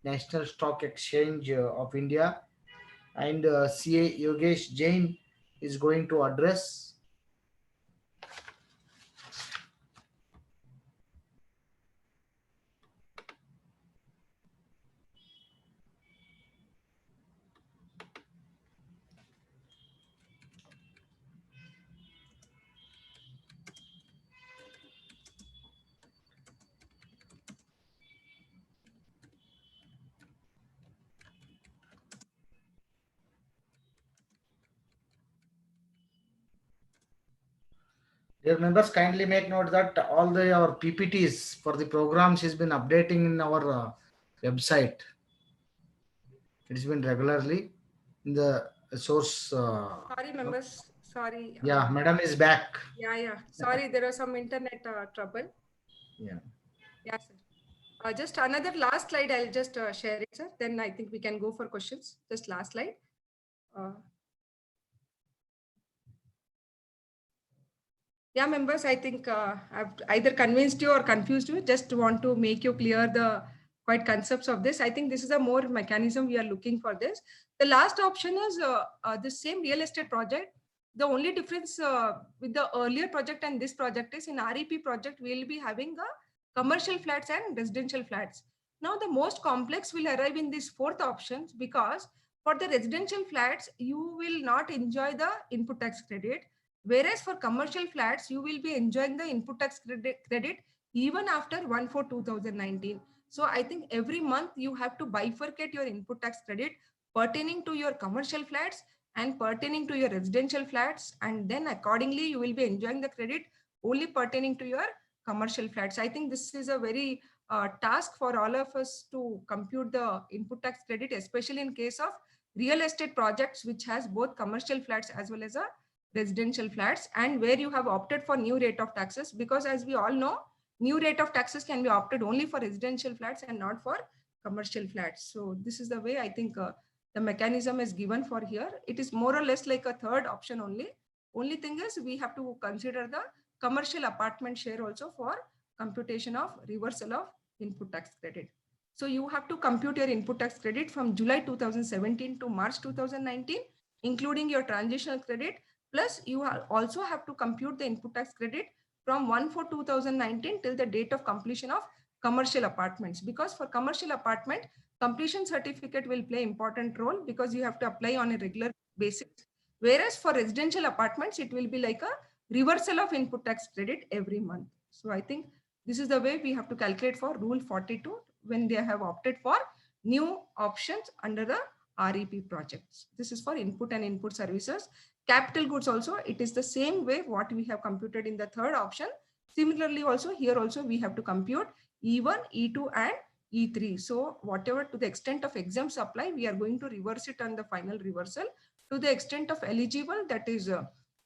National Stock Exchange of India, and CA Yogesh Jain is going to address. Dear members, kindly make note that all our PPTs for the programs has been updating in our website. It's been regularly in the source. Sorry, members. Sorry. Yeah, madam is back. Yeah. Sorry, there was some internet trouble. Yeah. Yeah, sir. Just another last slide. I'll just share it, sir. Then I think we can go for questions. Just last slide. Uh, yeah, members, I think I've either convinced you or confused you. Just want to make you clear the quite concepts of this. I think this is a more mechanism we are looking for this. The last option is the same real estate project. The only difference with the earlier project and this project is in REP project, we'll be having commercial flats and residential flats. Now, the most complex will arrive in these fourth options because for the residential flats, you will not enjoy the input tax credit. Whereas for commercial flats, you will be enjoying the input tax credit even after 1/4/2019. So I think every month you have to bifurcate your input tax credit pertaining to your commercial flats and pertaining to your residential flats. And then accordingly, you will be enjoying the credit only pertaining to your commercial flats. I think this is a very task for all of us to compute the input tax credit, especially in case of real estate projects, which has both commercial flats as well as a residential flats, and where you have opted for new rate of taxes, because as we all know, new rate of taxes can be opted only for residential flats and not for commercial flats. So this is the way I think the mechanism is given for here. It is more or less like a third option only. Only thing is we have to consider the commercial apartment share also for computation of reversal of input tax credit. So you have to compute your input tax credit from July 2017 to March 2019, including your transitional credit. Plus, you also have to compute the input tax credit from 1/4/2019 till the date of completion of commercial apartments. Because for commercial apartment, completion certificate will play important role because you have to apply on a regular basis. Whereas for residential apartments, it will be like a reversal of input tax credit every month. So I think this is the way we have to calculate for Rule 42 when they have opted for new options under the REP projects. This is for input and input services. Capital goods also, it is the same way what we have computed in the third option. Similarly, also here also we have to compute E1, E2 and E3. So whatever to the extent of exempt supply, we are going to reverse it on the final reversal. To the extent of eligible, that is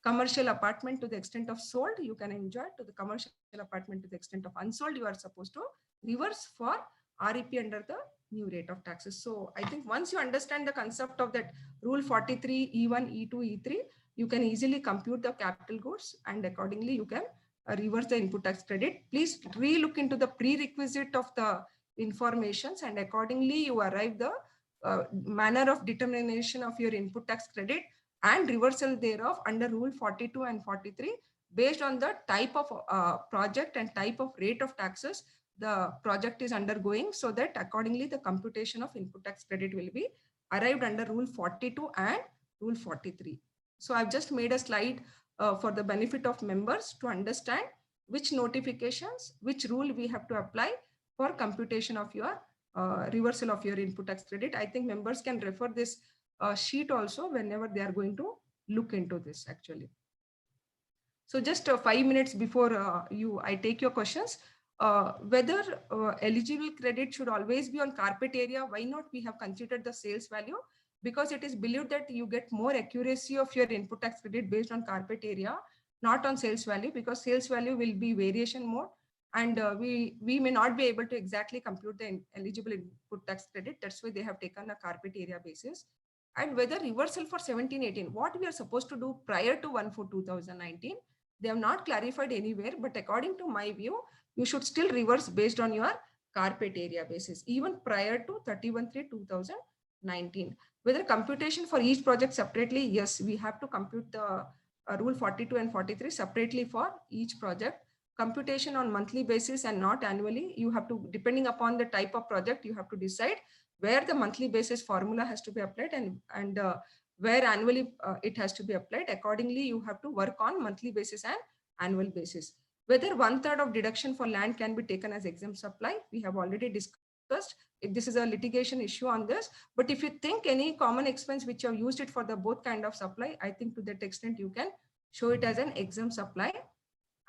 commercial apartment, to the extent of sold, you can enjoy. To the commercial apartment, to the extent of unsold, you are supposed to reverse for REP under the new rate of taxes. So I think once you understand the concept of that Rule 43, E1, E2, E3, you can easily compute the capital goods and accordingly you can reverse the input tax credit. Please re-look into the prerequisite of the informations and accordingly you arrive the manner of determination of your input tax credit and reversal thereof under Rule 42 and 43 based on the type of project and type of rate of taxes the project is undergoing, so that accordingly the computation of input tax credit will be arrived under Rule 42 and Rule 43. So I've just made a slide for the benefit of members to understand which notifications, which rule we have to apply for computation of your reversal of your input tax credit. I think members can refer this sheet also whenever they are going to look into this actually. So just 5 minutes before I take your questions, whether eligible credit should always be on carpet area, why not we have considered the sales value? Because it is believed that you get more accuracy of your input tax credit based on carpet area, not on sales value, because sales value will be variation mode and we may not be able to exactly compute the eligible input tax credit. That's why they have taken a carpet area basis. And whether reversal for 17-18, what we are supposed to do prior to 1/4/2019, they have not clarified anywhere, but according to my view, you should still reverse based on your carpet area basis, even prior to 31/3/2019. Whether computation for each project separately, yes, we have to compute the Rule 42 and 43 separately for each project. Computation on monthly basis and not annually. You have to, depending upon the type of project, you have to decide where the monthly basis formula has to be applied and where annually it has to be applied. Accordingly, you have to work on monthly basis and annual basis. Whether 1/3 of deduction for land can be taken as exempt supply, we have already discussed. This is a litigation issue on this. But if you think any common expense which you have used it for the both kind of supply, I think to that extent you can show it as an exempt supply.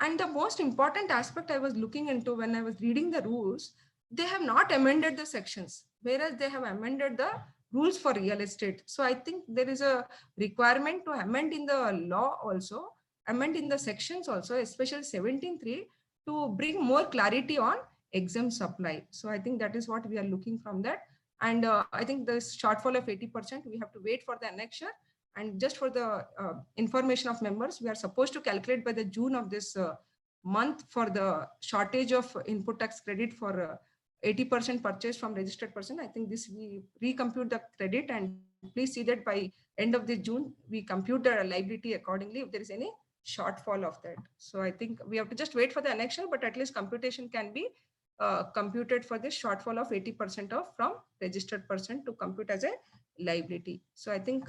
And the most important aspect I was looking into when I was reading the rules, they have not amended the sections, whereas they have amended the rules for real estate. So I think there is a requirement to amend in the law also, amend in the sections also, especially 17.3, to bring more clarity on exempt supply. So I think that is what we are looking from that. And I think the shortfall of 80%, we have to wait for the annexure. And just for the information of members, we are supposed to calculate by the June of this month for the shortage of input tax credit for 80% purchase from registered person. I think this we recompute the credit, and please see that by end of this June, we compute the liability accordingly if there is any shortfall of that. So I think we have to just wait for the annexure, but at least computation can be computed for this shortfall of 80% of from registered person to compute as a liability. So I think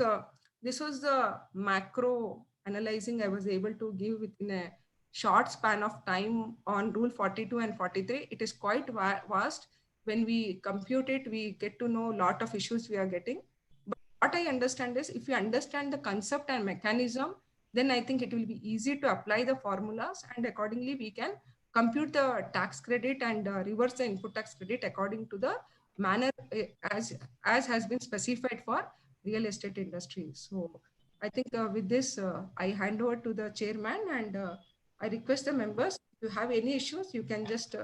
this was the macro analyzing I was able to give within a short span of time on rule 42 and 43. It is quite vast. When we compute it, we get to know a lot of issues we are getting. But what I understand is if you understand the concept and mechanism, then I think it will be easy to apply the formulas, and accordingly we can compute the tax credit and reverse the input tax credit according to the manner as has been specified for real estate industry. So I think with this, I hand over to the chairman, and I request the members, if you have any issues, you can just.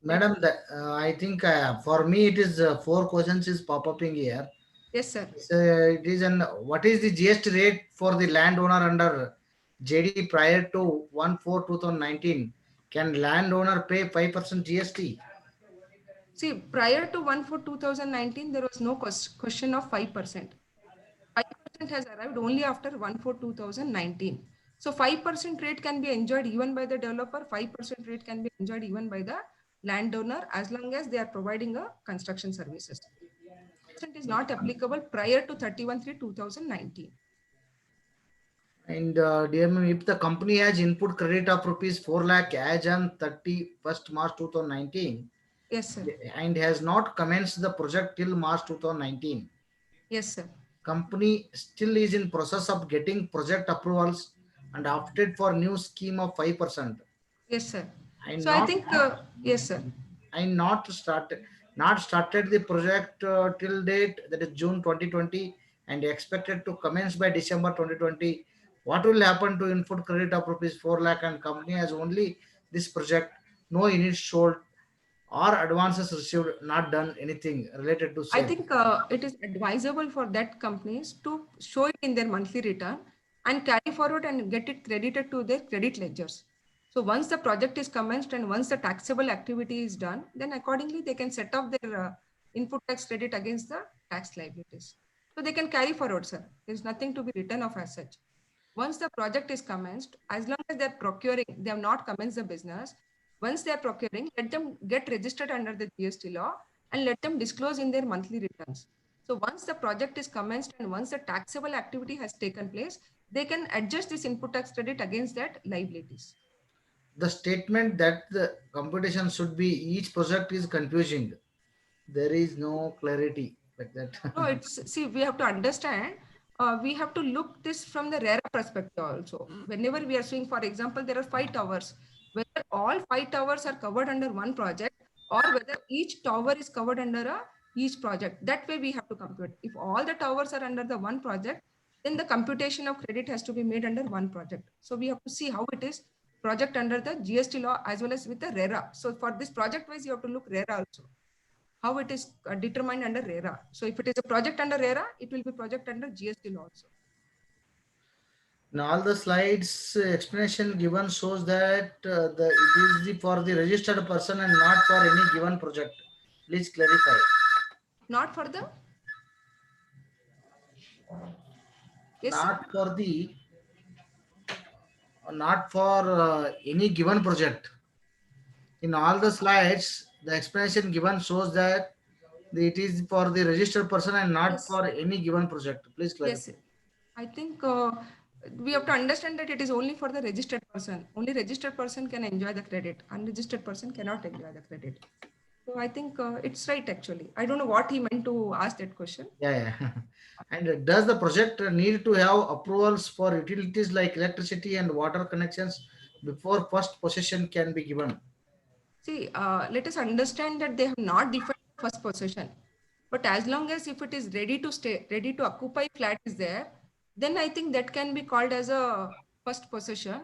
Madam, I think for me it is 4 questions is pop-upping here. Yes, sir. So it is an what is the GST rate for the landowner under JD prior to 1/4/2019? Can landowner pay 5% GST? See, prior to 1/4/2019, there was no question of 5%. 5% has arrived only after 1/4/2019. So 5% rate can be enjoyed even by the developer, 5% rate can be enjoyed even by the landowner as long as they are providing a construction services. 5% is not applicable prior to 31/3/2019. And dear ma'am, if the company has input credit of rupees 4 lakh as on 31st March 2019 Yes, sir. and has not commenced the project till March 2019, Yes, sir. company still is in process of getting project approvals and opted for new scheme of 5% Yes, sir. and So I not think, yes, sir. and not started the project till date, that is June 2020, and expected to commence by December 2020. What will happen to input credit of rupees 4 lakh and company has only this project, no units sold or advances received, not done anything related to I same? think it is advisable for that companies to show it in their monthly return and carry forward and get it credited to their credit ledgers. So once the project is commenced and once the taxable activity is done, then accordingly they can set off their input tax credit against the tax liabilities. So they can carry forward, sir. There is nothing to be written off as such. Once the project is commenced, as long as they're procuring, they have not commenced the business. Once they're procuring, let them get registered under the GST law and let them disclose in their monthly returns. So once the project is commenced and once the taxable activity has taken place, they can adjust this input tax credit against that liabilities. The statement that the computation should be each project is confusing. There is no clarity like that. No, it's see, we have to understand. We have to look this from the RERA perspective also. Whenever we are seeing, for example, there are 5 towers. Whether all 5 towers are covered under one project or whether each tower is covered under each project. That way we have to compute. If all the towers are under the one project, then the computation of credit has to be made under one project. So we have to see how it is project under the GST law as well as with the RERA. So for this project wise, you have to look RERA also, how it is determined under RERA. So if it is a project under RERA, it will be project under GST law also. In all the slides, explanation given shows that it is for the registered person and not for any given project. Please clarify. Not for the, yes, sir. Not for the not for any given project. In all the slides, the explanation given shows that it is for the registered person and not Yes, for any given project. Please yes. clarify. I think we have to understand that it is only for the registered person. Only registered person can enjoy the credit. Unregistered person cannot enjoy the credit. So I think it's right actually. I don't know what he meant to ask that question. Yeah, yeah. And does the project need to have approvals for utilities like electricity and water connections before first possession can be given? See, let us understand that they have not defined the first possession. But as long as if it is ready to stay, ready to occupy flat is there, then I think that can be called as a first possession.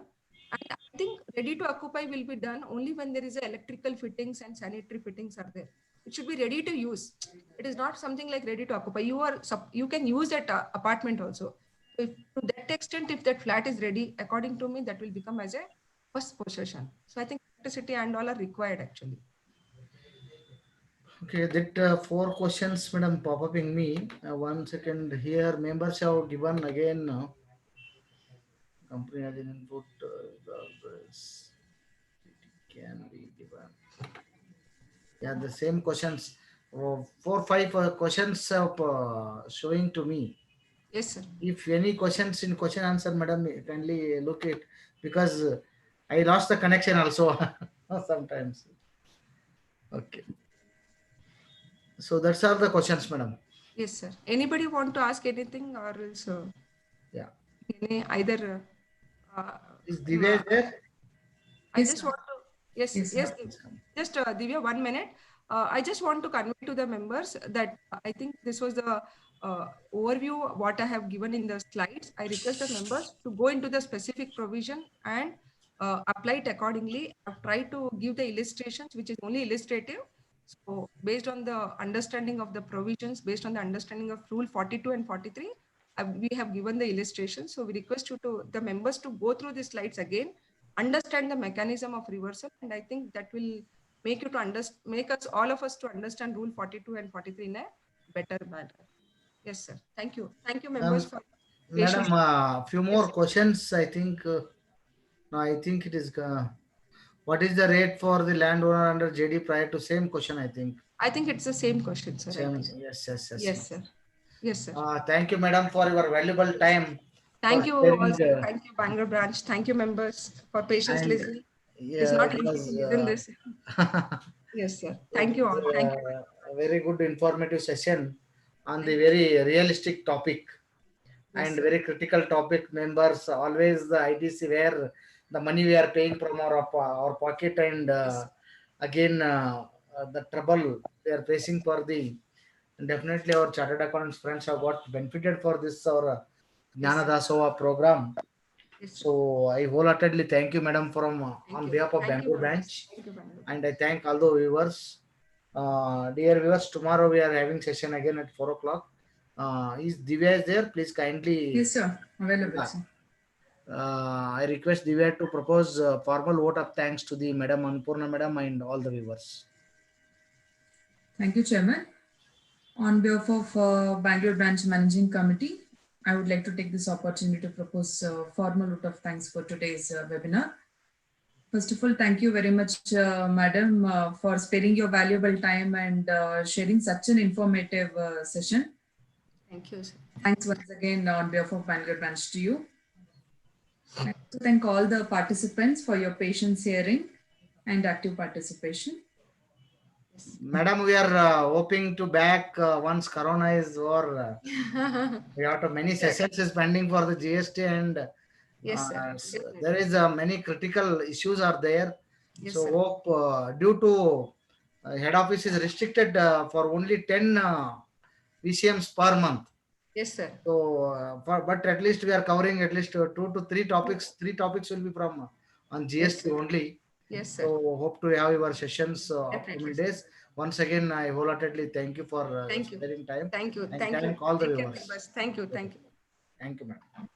And I think ready to occupy will be done only when there is a electrical fittings and sanitary fittings are there. It should be ready to use. It is not something like ready to occupy. You can use that apartment also. So if, to that extent, if that flat is ready, according to me, that will become as a first possession. So I think electricity and all are required actually. Okay, that four questions, madam, pop up in me. One second here. Members have given again. Company has an input. Can be given. Yeah, the same questions. 4, 5 questions of showing to me. Yes, sir. If any questions in question answer, madam, kindly look it, because I lost the connection also sometimes. Okay, so that's all the questions, madam. Yes, sir. Anybody want to ask anything or else Yeah, either is um, Divya there? I Yes, just sir. want to, yes, Yes, sir. yes, Please come. just Divya, 1 minute. I just want to convey to the members that I think this was the overview what I have given in the slides. I request the members to go into the specific provision and apply it accordingly. I've tried to give the illustrations, which is only illustrative. So based on the understanding of the provisions, based on the understanding of Rule 42 and 43, we have given the illustration. So we request you to the members to go through the slides again, understand the mechanism of reversal, and I think that will make you to understand, make us all of us to understand Rule 42 and 43 in a better manner. Yes, sir. Thank you, members, for Madam, patience. few Yes, more questions. I think. No, I think it is. What is the rate for the landowner under JD prior to same question? I think I think it's the same question, sir. I same. think. Yes, yes, yes. Yes, sir. Yes, sir. Thank you, madam, for your valuable Yes. time for Thank you sharing. also. Thank you, Bangalore branch. Thank you, members, for patience And listening. It is yeah, not it easy to was listen this. Yes, sir. it Thank you was all. Thank you. a very good informative session on the Thank you. very realistic topic Yes, and sir. very critical topic. Members always the ITC where the money we are paying from our pocket, and Yes. again the trouble we are facing for the, definitely our chartered accountants friends have got benefited for this our Yes, Jnana sir. Dasova program. Yes, sir. So I wholeheartedly thank you, madam, from Thank on you. behalf of Thank you, Bangalore members. branch, Thank you, Bangalore and branch. I thank all the viewers. Dear viewers, tomorrow we are having session again at 4 o'clock. Is Divya is there? Please kindly. Yes, sir. Available, Yeah. sir. I request Divya to propose formal vote of thanks to the Madam Annapurna Madam and all the viewers. Thank you, Chairman. On behalf of Bangalore Branch Managing Committee, I would like to take this opportunity to propose a formal vote of thanks for today's webinar. First of all, thank you very much, Madam, for sparing your valuable time and sharing such an informative session. Thank you, sir. Thanks once again on behalf of Bangalore Branch to you. I also thank all the participants for your patience hearing and active participation. Yes. Madam, we are hoping to back once Corona is over. We have to many Sure. sessions is pending for the GST, and Yes, sir. there Definitely. is many critical issues are there. Yes, So sir. hope due to head office is restricted for only 10 VCMs per month. Yes, sir. So, but at least we are covering at least 2 to 3 topics. 3 topics will be from on Yes, GST sir. only. Yes, So sir. hope to have your sessions Definitely, upcoming sir. days. Once again, I wholeheartedly thank you for Thank you. sparing time Thank you. and Thank you. thank all the Take care, viewers. members. Thank you. Thank you. Thank you, madam.